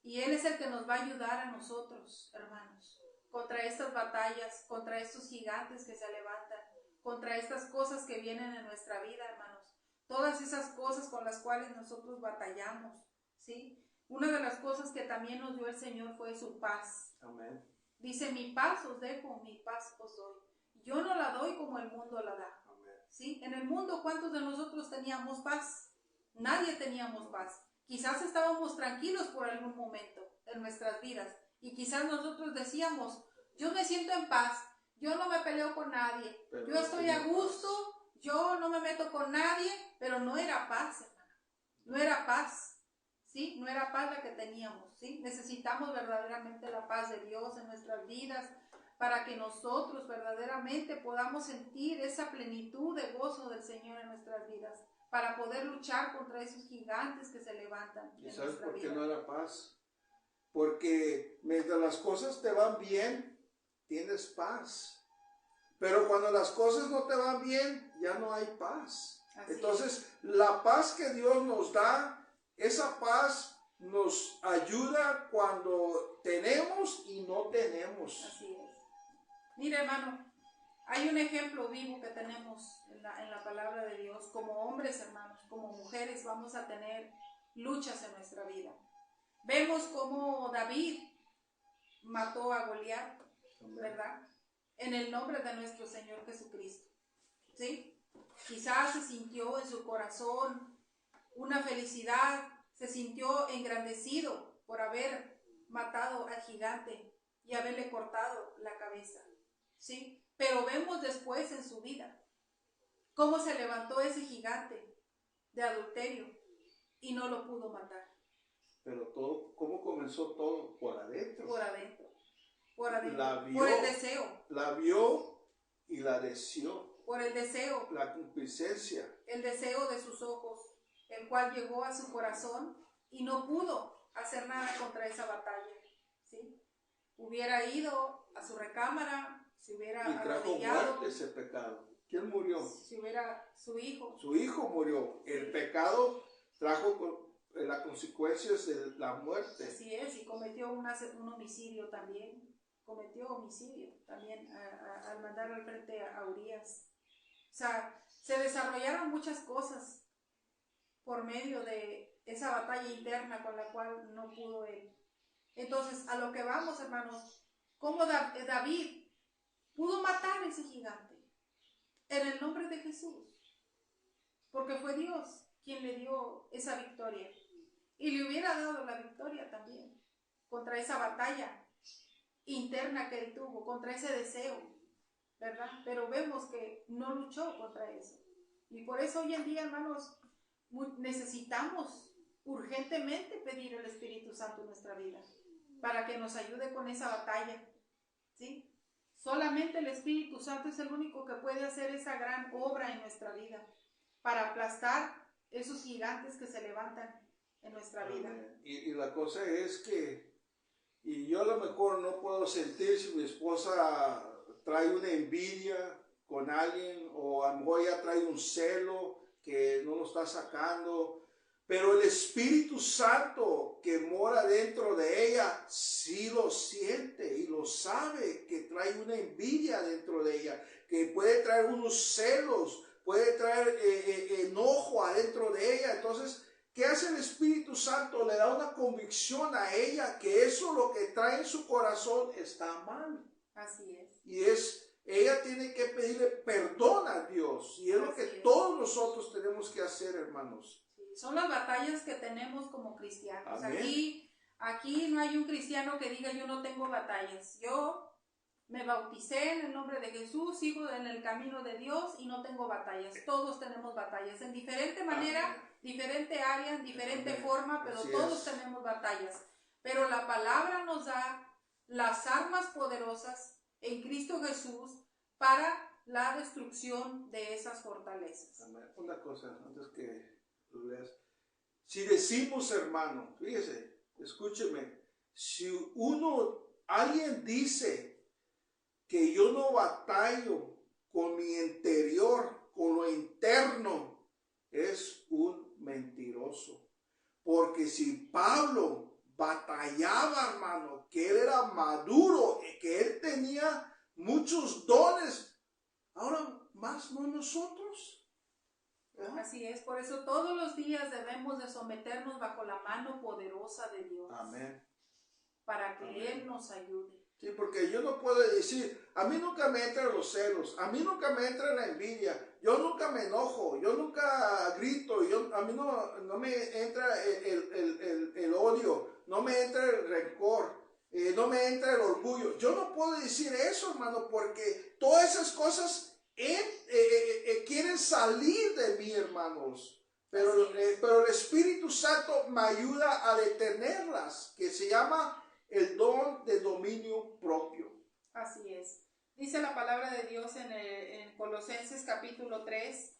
Y Él es el que nos va a ayudar a nosotros, hermanos, contra estas batallas, contra estos gigantes que se levantan, contra estas cosas que vienen en nuestra vida, hermanos. Todas esas cosas con las cuales nosotros batallamos, ¿sí? Una de las cosas que también nos dio el Señor fue su paz. Amén. Dice, mi paz os dejo, mi paz os doy. Yo no la doy como el mundo la da. ¿Sí? En el mundo, ¿cuántos de nosotros teníamos paz? Nadie teníamos paz. Quizás estábamos tranquilos por algún momento en nuestras vidas. Y quizás nosotros decíamos, yo me siento en paz, yo no me peleo con nadie, pero yo estoy a gusto, yo no me meto con nadie, pero no era paz, hermano. No era paz, ¿sí? No era paz la que teníamos, ¿sí? Necesitamos verdaderamente la paz de Dios en nuestras vidas para que nosotros verdaderamente podamos sentir esa plenitud de gozo del Señor en nuestras vidas, para poder luchar contra esos gigantes que se levantan en nuestra vida. ¿Y sabes por qué no era paz? Porque mientras las cosas te van bien, tienes paz. Pero cuando las cosas no te van bien, ya no hay paz. Entonces, la paz que Dios nos da, esa paz nos ayuda cuando tenemos y no tenemos. Así es. Mira, hermano, hay un ejemplo vivo que tenemos en la palabra de Dios. Como hombres, hermanos, como mujeres, vamos a tener luchas en nuestra vida. Vemos cómo David mató a Goliat, ¿verdad? En el nombre de nuestro Señor Jesucristo, ¿sí? Quizás se sintió en su corazón una felicidad, se sintió engrandecido por haber matado al gigante y haberle cortado la cabeza, ¿sí? Pero vemos después en su vida cómo se levantó ese gigante de adulterio y no lo pudo matar. Pero todo, ¿cómo comenzó todo? Por adentro. Por adentro. Por adentro. La vio, por el deseo. La vio y la deseó. Por el deseo. La concupiscencia. El deseo de sus ojos, el cual llegó a su corazón y no pudo hacer nada contra esa batalla, ¿sí? Hubiera ido a su recámara, se hubiera arrodillado. Y trajo muerte ese pecado. ¿Quién murió? Si hubiera su hijo. Su hijo murió. El pecado trajo las consecuencias de la muerte. Así es, y cometió un homicidio también. Cometió homicidio también al mandar al frente a Urías. O sea, se desarrollaron muchas cosas por medio de esa batalla interna con la cual no pudo él. Entonces, a lo que vamos, hermanos, cómo David pudo matar a ese gigante en el nombre de Jesús, porque fue Dios quien le dio esa victoria y le hubiera dado la victoria también contra esa batalla interna que él tuvo, contra ese deseo, ¿verdad? Pero vemos que no luchó contra eso. Y por eso hoy en día, hermanos, necesitamos urgentemente pedir el Espíritu Santo en nuestra vida para que nos ayude con esa batalla, ¿sí? Solamente el Espíritu Santo es el único que puede hacer esa gran obra en nuestra vida para aplastar esos gigantes que se levantan en nuestra vida. Y la cosa es que, y yo a lo mejor no puedo sentir si mi esposa trae una envidia con alguien, o a lo mejor ella trae un celo que no lo está sacando, pero el Espíritu Santo que mora dentro de ella sí lo siente y lo sabe, que trae una envidia dentro de ella, que puede traer unos celos, puede traer enojo adentro de ella. Entonces, ¿qué hace el Espíritu Santo? Le da una convicción a ella que eso lo que trae en su corazón está mal. Así es. Y ella tiene que pedirle perdón a Dios. Y es lo que todos nosotros tenemos que hacer, hermanos. Sí, son las batallas que tenemos como cristianos. Amén. Aquí no hay un cristiano que diga yo no tengo batallas. Yo me bauticé en el nombre de Jesús, sigo en el camino de Dios y no tengo batallas. Todos tenemos batallas en diferente manera. Amén. Diferente área, diferente Amén. Forma, pero así todos tenemos batallas. Pero la palabra nos da las armas poderosas en Cristo Jesús para la destrucción de esas fortalezas. Amén. Una cosa, antes que lo leas. Si decimos, hermano, fíjese, escúcheme, si alguien dice que yo no batallo con mi interior, con lo interno, es un mentiroso. Porque si Pablo batallaba, hermano, que él era maduro, que él tenía muchos dones, ahora más no nosotros. ¿verdad? Así es, por eso todos los días debemos de someternos bajo la mano poderosa de Dios. Amén. Para que Amén. Él nos ayude. Sí, porque yo no puedo decir, a mí nunca me entran los celos, a mí nunca me entra la envidia, yo nunca me enojo, yo nunca grito, a mí no me entra el odio, no me entra el rencor, no me entra el orgullo. Yo no puedo decir eso, hermano, porque todas esas cosas quieren salir de mí, hermanos. Pero el Espíritu Santo me ayuda a detenerlas, que se llama el don de dominio propio. Así es. Dice la palabra de Dios en Colosenses capítulo 3,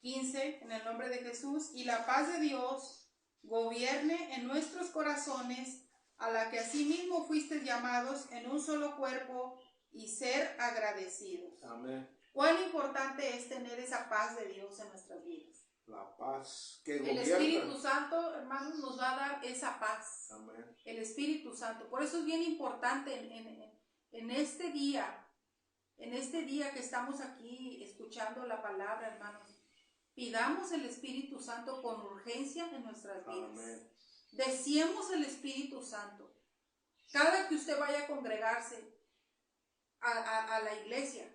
15, en el nombre de Jesús, y la paz de Dios gobierne en nuestros corazones, a la que asimismo fuisteis llamados en un solo cuerpo, y ser agradecidos. Amén. ¿Cuán importante es tener esa paz de Dios en nuestras vidas? La paz que gobierna. El Espíritu Santo, hermanos, nos va a dar esa paz. Amén. El Espíritu Santo. Por eso es bien importante en este día que estamos aquí escuchando la palabra, hermanos, pidamos el Espíritu Santo con urgencia en nuestras vidas. Amén. Deseemos el Espíritu Santo. Cada que usted vaya a congregarse a la iglesia,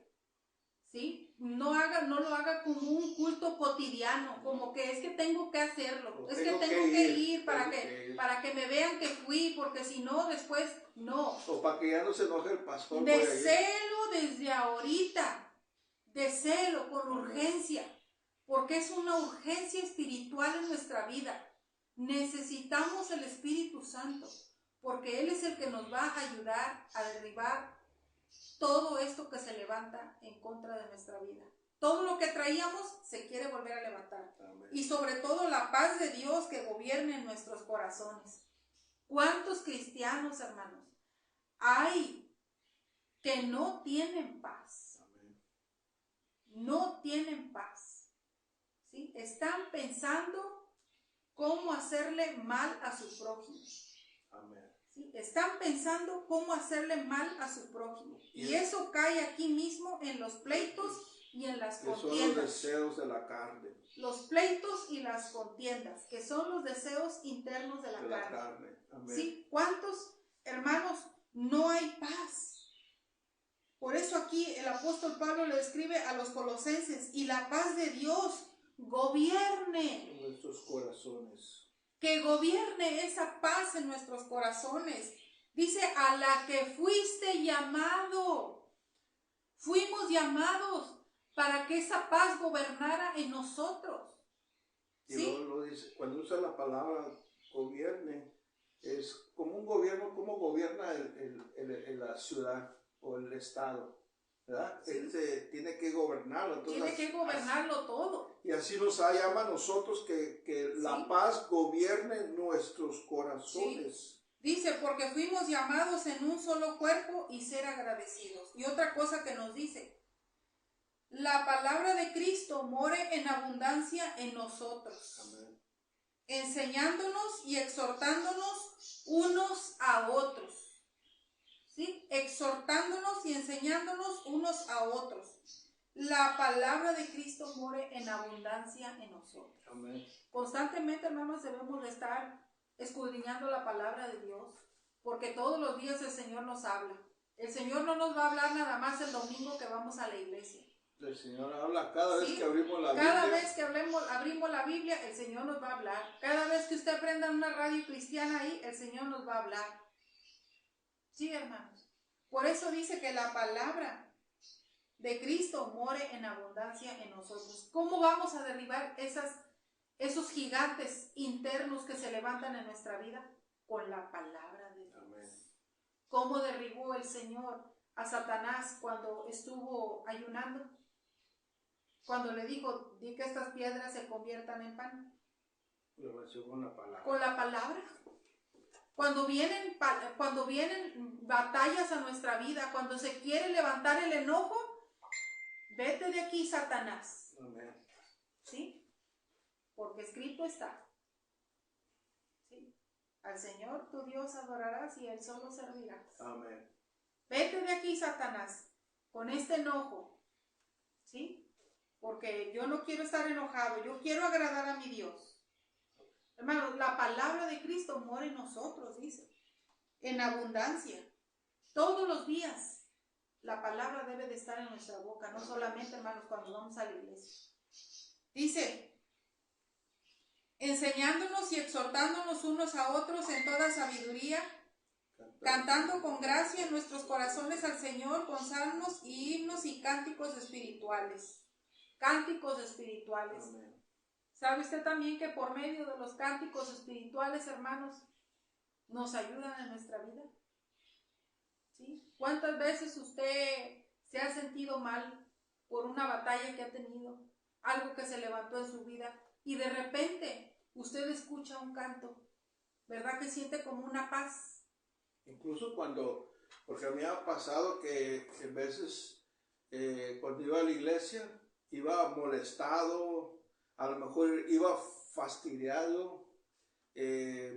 ¿sí? No lo haga como un culto cotidiano, como que es que tengo que hacerlo, es que tengo que ir para que me vean que fui, porque si no, después no. O para que ya no se enoje el pastor. Deselo desde ahorita, deselo con urgencia, porque es una urgencia espiritual en nuestra vida. Necesitamos el Espíritu Santo, porque Él es el que nos va a ayudar a derribar todo esto que se levanta en contra de nuestra vida. Todo lo que traíamos se quiere volver a levantar. Amén. Y sobre todo la paz de Dios que gobierne en nuestros corazones. ¿Cuántos cristianos, hermanos, hay que no tienen paz? Amén. No tienen paz. ¿Sí? Están pensando cómo hacerle mal a su prójimo. Amén. ¿Sí? Están pensando cómo hacerle mal a su prójimo. Y eso cae aquí mismo en los pleitos y en las contiendas. Que son los deseos de la carne. Los pleitos y las contiendas, que son los deseos internos de la carne. Amén. ¿Sí? ¿Cuántos, hermanos, no hay paz? Por eso aquí el apóstol Pablo le escribe a los colosenses, y la paz de Dios gobierne en nuestros corazones. Que gobierne esa paz en nuestros corazones. Dice, a la que fuiste llamado. Fuimos llamados para que esa paz gobernara en nosotros. Y ¿sí? luego lo dice, cuando usa la palabra gobierne, es como un gobierno, como gobierna la ciudad o el estado, ¿verdad? Sí. Él tiene que gobernarlo. Entonces, tiene que gobernarlo todo. Y así nos llama a nosotros que la paz gobierne nuestros corazones. Sí. Dice, porque fuimos llamados en un solo cuerpo y ser agradecidos. Y otra cosa que nos dice, la palabra de Cristo more en abundancia en nosotros. Amén. Enseñándonos y exhortándonos unos a otros. ¿Sí? Exhortándonos y enseñándonos unos a otros. La palabra de Cristo more en abundancia en nosotros. Amén. Constantemente, hermanos, debemos de estar escudriñando la palabra de Dios, porque todos los días el Señor nos habla. El Señor no nos va a hablar nada más el domingo que vamos a la iglesia. El Señor habla cada vez que abrimos la Biblia. Cada Biblia. vez que abrimos la Biblia, el Señor nos va a hablar. Cada vez que usted prenda una radio cristiana ahí, el Señor nos va a hablar. Sí, hermanos. Por eso dice que la palabra de Cristo more en abundancia en nosotros. ¿Cómo vamos a derribar esos gigantes internos que se levantan en nuestra vida? Con la palabra de Dios. Amén. ¿Cómo derribó el Señor a Satanás cuando estuvo ayunando? Cuando le dijo, di que estas piedras se conviertan en pan. Lo venció con la palabra. Con la palabra. Cuando vienen batallas a nuestra vida, cuando se quiere levantar el enojo, vete de aquí, Satanás. Amén. ¿Sí? Porque escrito está. ¿Sí? Al Señor tu Dios adorarás y a Él solo servirás. Amén. Vete de aquí, Satanás, con este enojo. ¿Sí? Porque yo no quiero estar enojado, yo quiero agradar a mi Dios. Hermanos, la palabra de Cristo mora en nosotros, dice, en abundancia. Todos los días la palabra debe de estar en nuestra boca, no solamente, hermanos, cuando vamos a la iglesia. Dice, enseñándonos y exhortándonos unos a otros en toda sabiduría, cantando con gracia en nuestros corazones al Señor con salmos y himnos y cánticos espirituales. Cánticos espirituales. Amén. ¿Sabe usted también que por medio de los cánticos espirituales, hermanos, nos ayudan en nuestra vida? ¿Sí? ¿Cuántas veces usted se ha sentido mal por una batalla que ha tenido, algo que se levantó en su vida, y de repente usted escucha un canto, ¿verdad que siente como una paz? Incluso porque a mí me ha pasado que en veces cuando iba a la iglesia, iba molestado, a lo mejor iba fastidiado,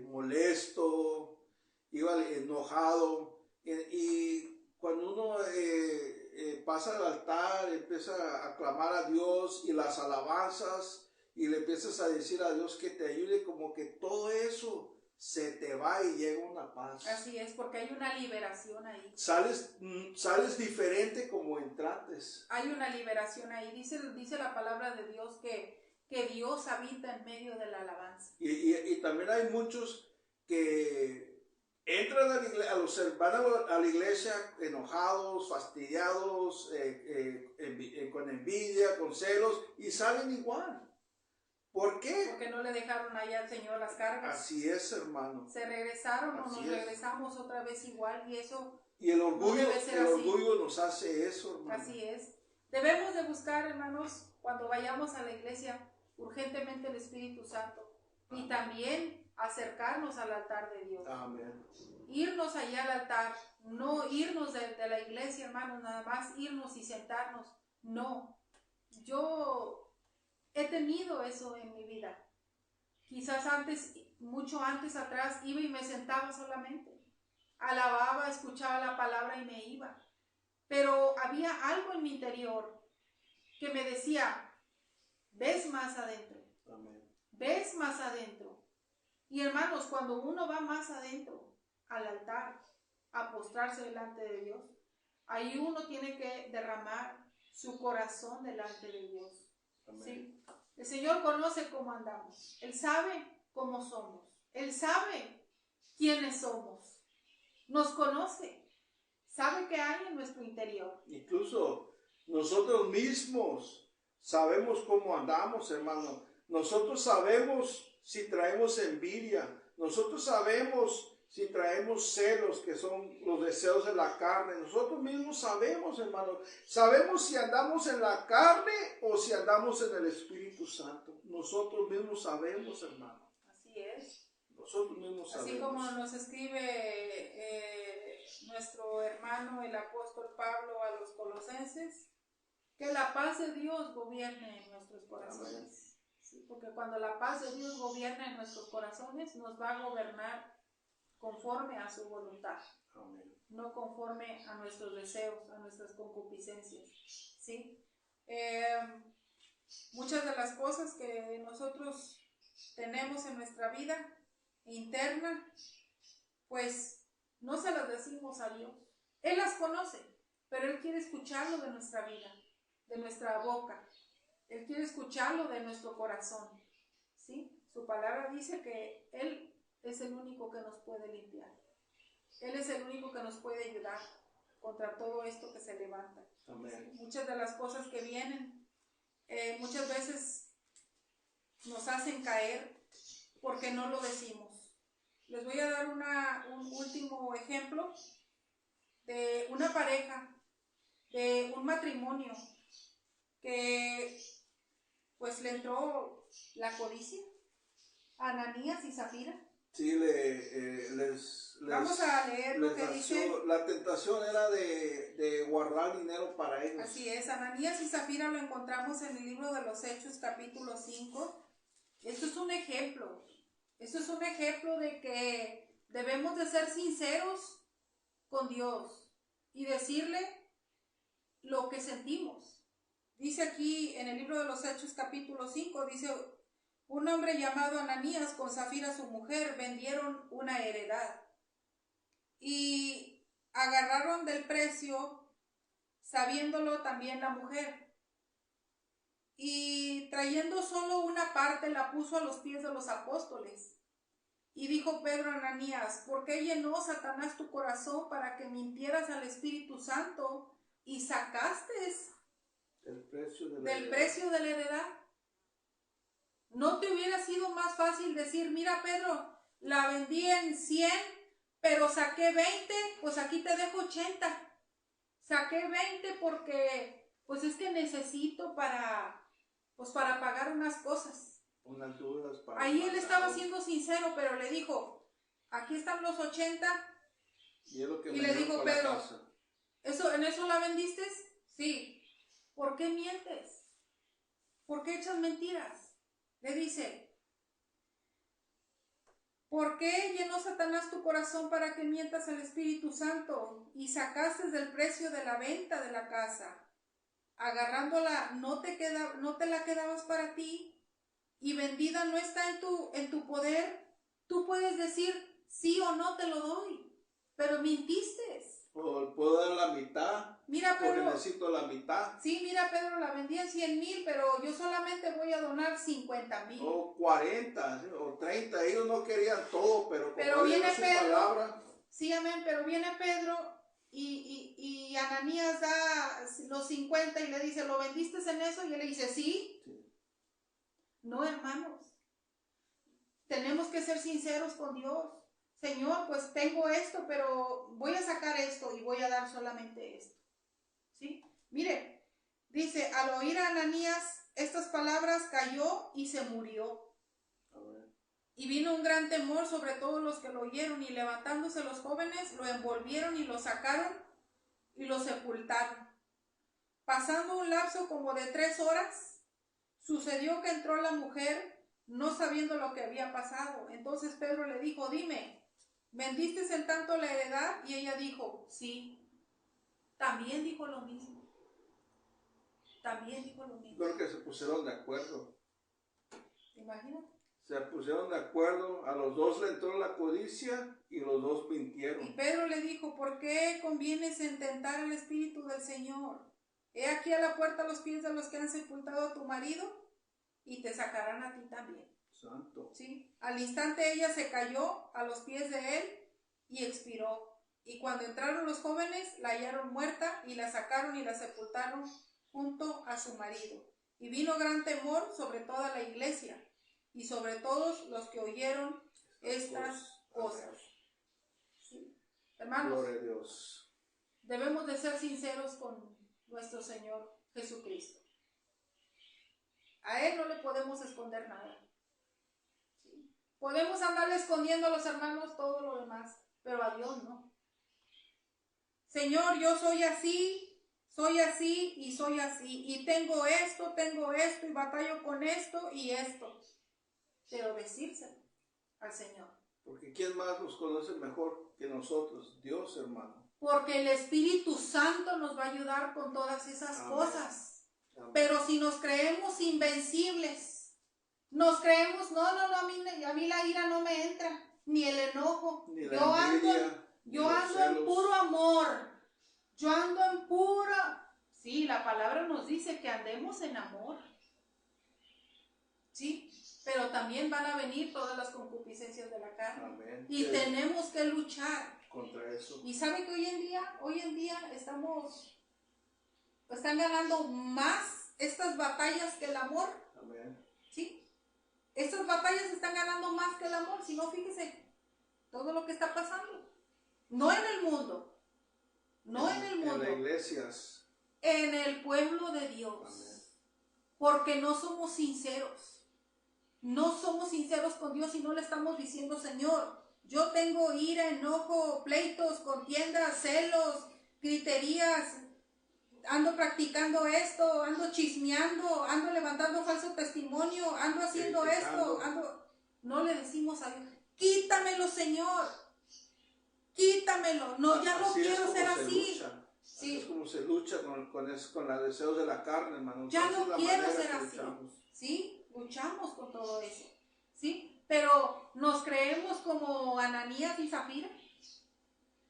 molesto, iba enojado, y cuando uno pasa al altar, empieza a clamar a Dios y las alabanzas, y le empiezas a decir a Dios que te ayude, como que todo eso se te va y llega una paz. Así es, porque hay una liberación ahí. Sales diferente como entrates. Hay una liberación ahí. Dice la palabra de Dios que Dios habita en medio de la alabanza. Y también hay muchos que entran van a la iglesia enojados, fastidiados, con envidia, con celos, y salen igual. ¿Por qué? Porque no le dejaron allá al Señor las cargas. Así es, hermano. Se regresaron o Así nos es. regresamos otra vez igual, y eso Y el orgullo, no debe ser el así. orgullo nos hace eso, hermano. Así es. Debemos de buscar, hermanos, cuando vayamos a la iglesia, urgentemente el Espíritu Santo. Y también acercarnos al altar de Dios. Amén. Irnos allá al altar, no irnos de la iglesia, hermanos, nada más irnos y sentarnos. No. Yo he tenido eso en mi vida. Quizás antes, mucho antes atrás, iba y me sentaba solamente. Alababa, escuchaba la palabra y me iba. Pero había algo en mi interior que me decía, ves más adentro. Amén. Ves más adentro. Y hermanos, cuando uno va más adentro, al altar, a postrarse delante de Dios, ahí uno tiene que derramar su corazón delante de Dios. Amén. ¿Sí? El Señor conoce cómo andamos. Él sabe cómo somos. Él sabe quiénes somos. Nos conoce. Sabe qué hay en nuestro interior. Incluso nosotros mismos sabemos cómo andamos, hermano. Nosotros sabemos si traemos envidia. Nosotros sabemos si traemos celos, que son los deseos de la carne. Nosotros mismos sabemos, hermano. Sabemos si andamos en la carne o si andamos en el Espíritu Santo. Nosotros mismos sabemos, hermano. Así es. Nosotros mismos sabemos. Así como nos escribe nuestro hermano el apóstol Pablo a los colosenses, que la paz de Dios gobierne en nuestros corazones. ¿Sí? Porque cuando la paz de Dios gobierna en nuestros corazones, nos va a gobernar conforme a su voluntad. Amén. No conforme a nuestros deseos, a nuestras concupiscencias. ¿Sí? Muchas de las cosas que nosotros tenemos en nuestra vida interna, pues no se las decimos a Dios. Él las conoce, pero Él quiere escucharlo de nuestra vida, de nuestra boca. Él quiere escucharlo de nuestro corazón. ¿Sí? Su palabra dice que Él es el único que nos puede limpiar. Él es el único que nos puede ayudar contra todo esto que se levanta. Amén. ¿Sí? Muchas de las cosas que vienen, muchas veces nos hacen caer porque no lo decimos. Les voy a dar un último ejemplo de una pareja, de un matrimonio que pues le entró la codicia a Ananías y Zafira. Sí, Vamos a leer lo que dice. La tentación era de guardar dinero para ellos. Así es, Ananías y Zafira lo encontramos en el libro de los Hechos, capítulo 5. Esto es un ejemplo. Esto es un ejemplo de que debemos de ser sinceros con Dios y decirle lo que sentimos. Dice aquí en el libro de los Hechos, capítulo 5, dice: un hombre llamado Ananías con Zafira su mujer vendieron una heredad. Y agarraron del precio, sabiéndolo también la mujer. Y trayendo solo una parte, la puso a los pies de los apóstoles. Y dijo Pedro a Ananías: ¿por qué llenó Satanás tu corazón para que mintieras al Espíritu Santo y sacaste El precio de la del heredad. precio de la heredad? ¿No te hubiera sido más fácil decir: mira, Pedro, la vendí en 100, pero saqué 20, pues aquí te dejo 80. Saqué 20 porque pues es que necesito para pagar unas cosas. Unas dudas para Ahí él pagar. estaba siendo sincero, pero le dijo: aquí están los 80. Y, es lo que Y me le dio dijo por Pedro: la casa. ¿en eso la vendiste? Sí. ¿Por qué mientes? ¿Por qué echas mentiras? Le dice: ¿por qué llenó Satanás tu corazón para que mientas al Espíritu Santo y sacaste del precio de la venta de la casa? Agarrándola, ¿no te la quedabas para ti? Y vendida no está en tu poder. Tú puedes decir sí o no, te lo doy, pero mintiste. O puedo dar la mitad. Mira, porque Pedro, necesito la mitad. sí, mira, Pedro, la vendí en 100,000, pero yo solamente voy a donar 50,000. O 40, o 30. Ellos no querían todo, pero Pero como él viene dio su Pedro, palabra. sí, amén, pero viene Pedro y Ananías da los 50 y le dice: ¿lo vendiste en eso? Y él le dice: sí. No, hermanos, tenemos que ser sinceros con Dios. Señor, pues tengo esto, pero voy a sacar esto y voy a dar solamente esto. ¿Sí? Mire, dice: al oír a Ananías estas palabras, cayó y se murió. Y vino un gran temor sobre todos los que lo oyeron, y levantándose los jóvenes, lo envolvieron y lo sacaron y lo sepultaron. Pasando un lapso como de 3 horas, sucedió que entró la mujer, no sabiendo lo que había pasado. Entonces Pedro le dijo: dime, ¿vendiste en tanto la heredad? Y ella dijo: sí. También dijo lo mismo. También dijo lo mismo. Creo que se pusieron de acuerdo. ¿Te imaginas? Se pusieron de acuerdo, a los dos le entró la codicia y los dos mintieron. Y Pedro le dijo: ¿por qué convienes en tentar el Espíritu del Señor? He aquí a la puerta los pies de los que han sepultado a tu marido, y te sacarán a ti también. Santo. ¿Sí? Al instante ella se cayó a los pies de él y expiró. Y cuando entraron los jóvenes, la hallaron muerta y la sacaron y la sepultaron junto a su marido. Y vino gran temor sobre toda la iglesia y sobre todos los que oyeron estas cosas. ¿Sí? Hermanos, Gloria a Dios. debemos de ser sinceros con nuestro Señor Jesucristo. A Él no le podemos esconder nada. ¿Sí? Podemos andarle escondiendo a los hermanos todo lo demás, pero a Dios no. Señor, yo soy así y soy así, y tengo esto, y batallo con esto y esto. Pero decírselo al Señor. Porque ¿quién más nos conoce mejor que nosotros? Dios, hermano. Porque el Espíritu Santo nos va a ayudar con todas esas Amén. cosas. Amén. Pero si nos creemos invencibles, nos creemos: no, a mí la ira no me entra, ni el enojo. Ni la envidia, yo ando en puro amor. Yo ando en pura... Sí, la palabra nos dice que andemos en amor. ¿Sí? Pero también van a venir todas las concupiscencias de la carne. Amén. Y tenemos que luchar contra eso. Y sabe que hoy en día están ganando más estas batallas que el amor. Amén. ¿Sí? Estas batallas están ganando más que el amor. Si no, fíjese todo lo que está pasando. No en el mundo. No en el mundo. En las iglesias. En el pueblo de Dios. Amén. Porque no somos sinceros. No somos sinceros con Dios y no le estamos diciendo: Señor, yo tengo ira, enojo, pleitos, contiendas, celos, griterías, ando practicando esto, ando chismeando, ando levantando falso testimonio, ando haciendo esto, No le decimos a Dios: quítamelo, Señor, quítamelo. No, ya no quiero ser así. Sí. Es como se lucha con los deseos de la carne, hermano. Ya no quiero ser así. Sí, luchamos con todo eso. Sí, pero nos creemos como Ananías y Zafira.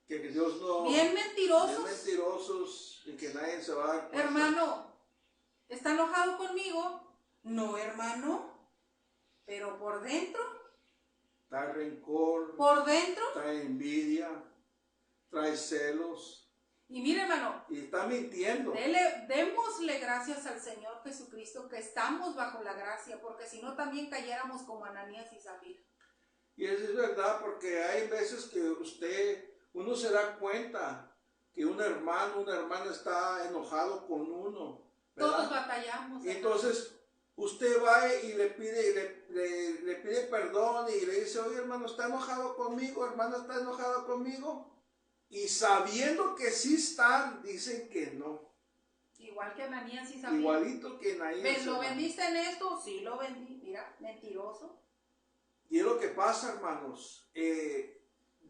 Que Dios no... Bien mentirosos. Bien mentirosos y que nadie se va a dar cuenta. Hermano, ¿está enojado conmigo? No, hermano. Pero por dentro. Trae rencor. Por dentro. Trae envidia. Trae celos. Y mire, hermano. Y está mintiendo. Démosle gracias al Señor Jesucristo que estamos bajo la gracia, porque si no también cayéramos como Ananías y Zafira. Y eso es verdad, porque hay veces que uno se da cuenta que un hermano, una hermana está enojado con uno, ¿verdad? Todos batallamos. Y entonces usted va y le pide perdón y le dice, oye hermano, ¿está enojado conmigo? Hermana, ¿está enojado conmigo? Y sabiendo que sí están, dicen que no. Igual que Ananías y Zafira. Igualito que Ananías. ¿Lo vendiste en esto? Sí, lo vendí. Mira, mentiroso. Y es lo que pasa, hermanos.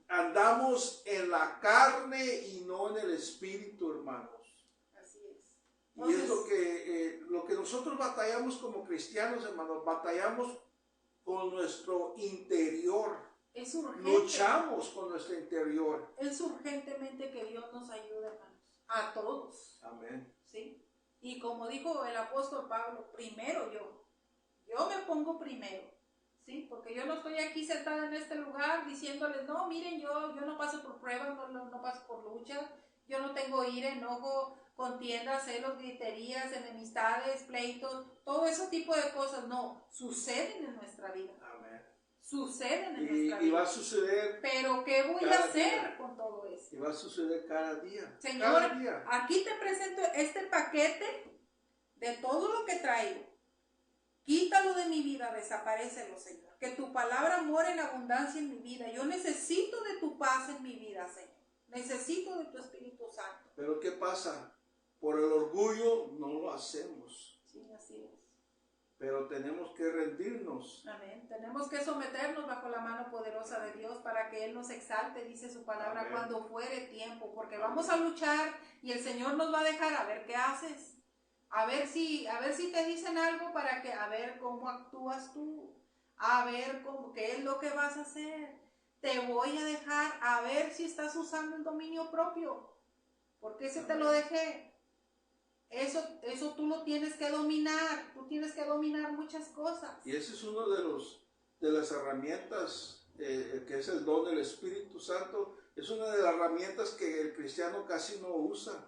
Andamos en la carne y no en el espíritu, hermanos. Así es. Y es lo que nosotros batallamos como cristianos, hermanos. Batallamos con nuestro interior. Es urgente. Luchamos con nuestro interior. Es urgentemente que Dios nos ayude, hermanos. A todos. Amén. ¿Sí? Y como dijo el apóstol Pablo, primero yo. Yo me pongo primero. ¿Sí? Porque yo no estoy aquí sentada en este lugar diciéndoles, no, miren, yo no paso por pruebas, no paso por luchas, yo no tengo ira, enojo, contiendas, celos, griterías, enemistades, pleitos, todo ese tipo de cosas, no, suceden en nuestra vida. Amén. Suceden en nuestra vida. Y va a suceder. Pero ¿qué voy a hacer con todo eso? Y va a suceder cada día. Señor, cada día. Aquí te presento este paquete de todo lo que traigo. Quítalo de mi vida, desaparécelo, Señor. Que tu palabra more en abundancia en mi vida. Yo necesito de tu paz en mi vida, Señor. Necesito de tu Espíritu Santo. Pero ¿qué pasa? Por el orgullo no lo hacemos. Sí, así es. Pero tenemos que rendirnos. Amén. Tenemos que someternos bajo la mano poderosa de Dios para que Él nos exalte, dice su palabra, Amén. cuando fuere tiempo. Porque vamos a luchar y el Señor nos va a dejar a ver qué haces. A ver si te dicen algo para que, a ver cómo actúas tú, a ver qué es lo que vas a hacer. Te voy a dejar a ver si estás usando el dominio propio, porque ese te lo dejé. Eso tú lo tienes que dominar, tú tienes que dominar muchas cosas. Y ese es uno de las herramientas, que es el don del Espíritu Santo. Es una de las herramientas que el cristiano casi no usa.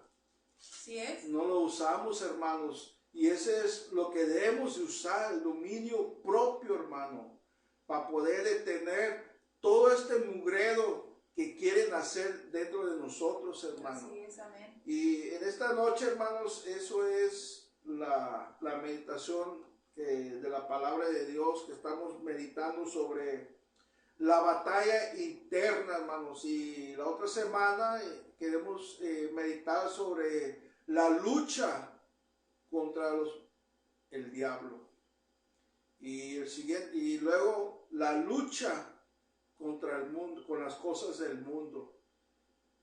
¿Sí es? No lo usamos, hermanos, y ese es lo que debemos de usar, el dominio propio, hermano, para poder detener todo este mugrero que quieren hacer dentro de nosotros, hermano. Así es, amén. Y en esta noche, hermanos, eso es la meditación de la palabra de Dios, que estamos meditando sobre la batalla interna, hermanos. Y la otra semana queremos meditar sobre la lucha contra el diablo. Y luego la lucha contra el mundo, con las cosas del mundo.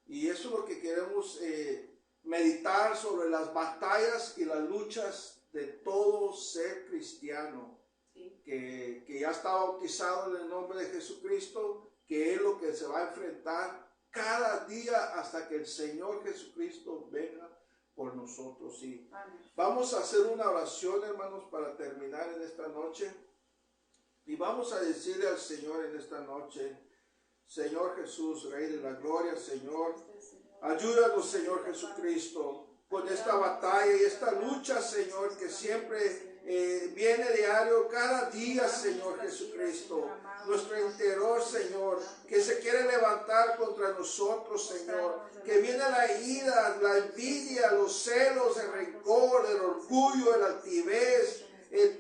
Y eso es lo que queremos meditar sobre las batallas y las luchas de todo ser cristiano. Sí. Que ya está bautizado en el nombre de Jesucristo, que es lo que se va a enfrentar cada día hasta que el Señor Jesucristo venga por nosotros. Sí. Vamos a hacer una oración, hermanos, para terminar en esta noche. Y vamos a decirle al Señor en esta noche, Señor Jesús, Rey de la Gloria, Señor, ayúdanos, Señor Jesucristo, con esta batalla y esta lucha, Señor, que siempre viene diario, cada día, Señor Jesucristo. Nuestro interior, Señor, que se quiere levantar contra nosotros, Señor. Que viene la ira, la envidia, los celos, el rencor, el orgullo, el altivez.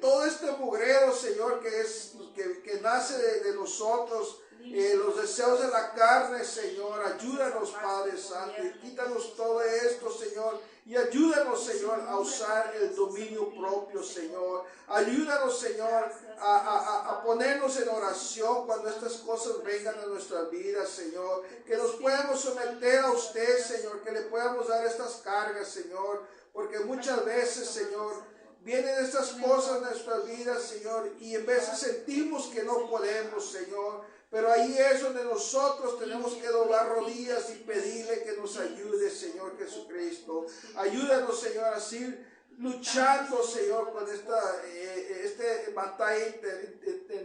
Todo este mugrero, Señor, que nace de nosotros. Los deseos de la carne, Señor, ayúdanos, Padre Santo, y quítanos todo esto, Señor, y ayúdanos, Señor, a usar el dominio propio, Señor. Ayúdanos, Señor, a ponernos en oración cuando estas cosas vengan a nuestras vidas, Señor, que nos podamos someter a usted, Señor, que le podamos dar estas cargas, Señor, porque muchas veces, Señor, vienen estas cosas en nuestras vidas, Señor, y en veces sentimos que no podemos, Señor, pero ahí es donde nosotros tenemos que doblar rodillas y pedirle que nos ayude, Señor Jesucristo. Ayúdanos, Señor, así luchando, Señor, con esta batalla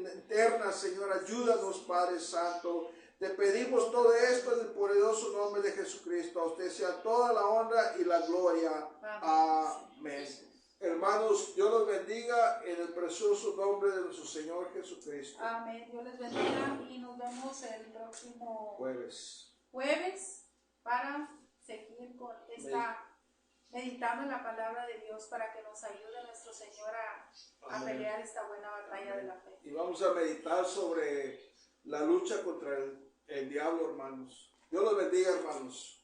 interna, Señor. Ayúdanos, Padre Santo. Te pedimos todo esto en el poderoso nombre de Jesucristo. A usted sea toda la honra y la gloria. Amén. Hermanos, Dios los bendiga en el precioso nombre de nuestro Señor Jesucristo. Amén. Dios les bendiga y nos vemos el próximo Jueves para seguir con meditando en la palabra de Dios para que nos ayude nuestro Señor a pelear esta buena batalla de la fe. Y vamos a meditar sobre la lucha contra el diablo, hermanos. Dios los bendiga, hermanos.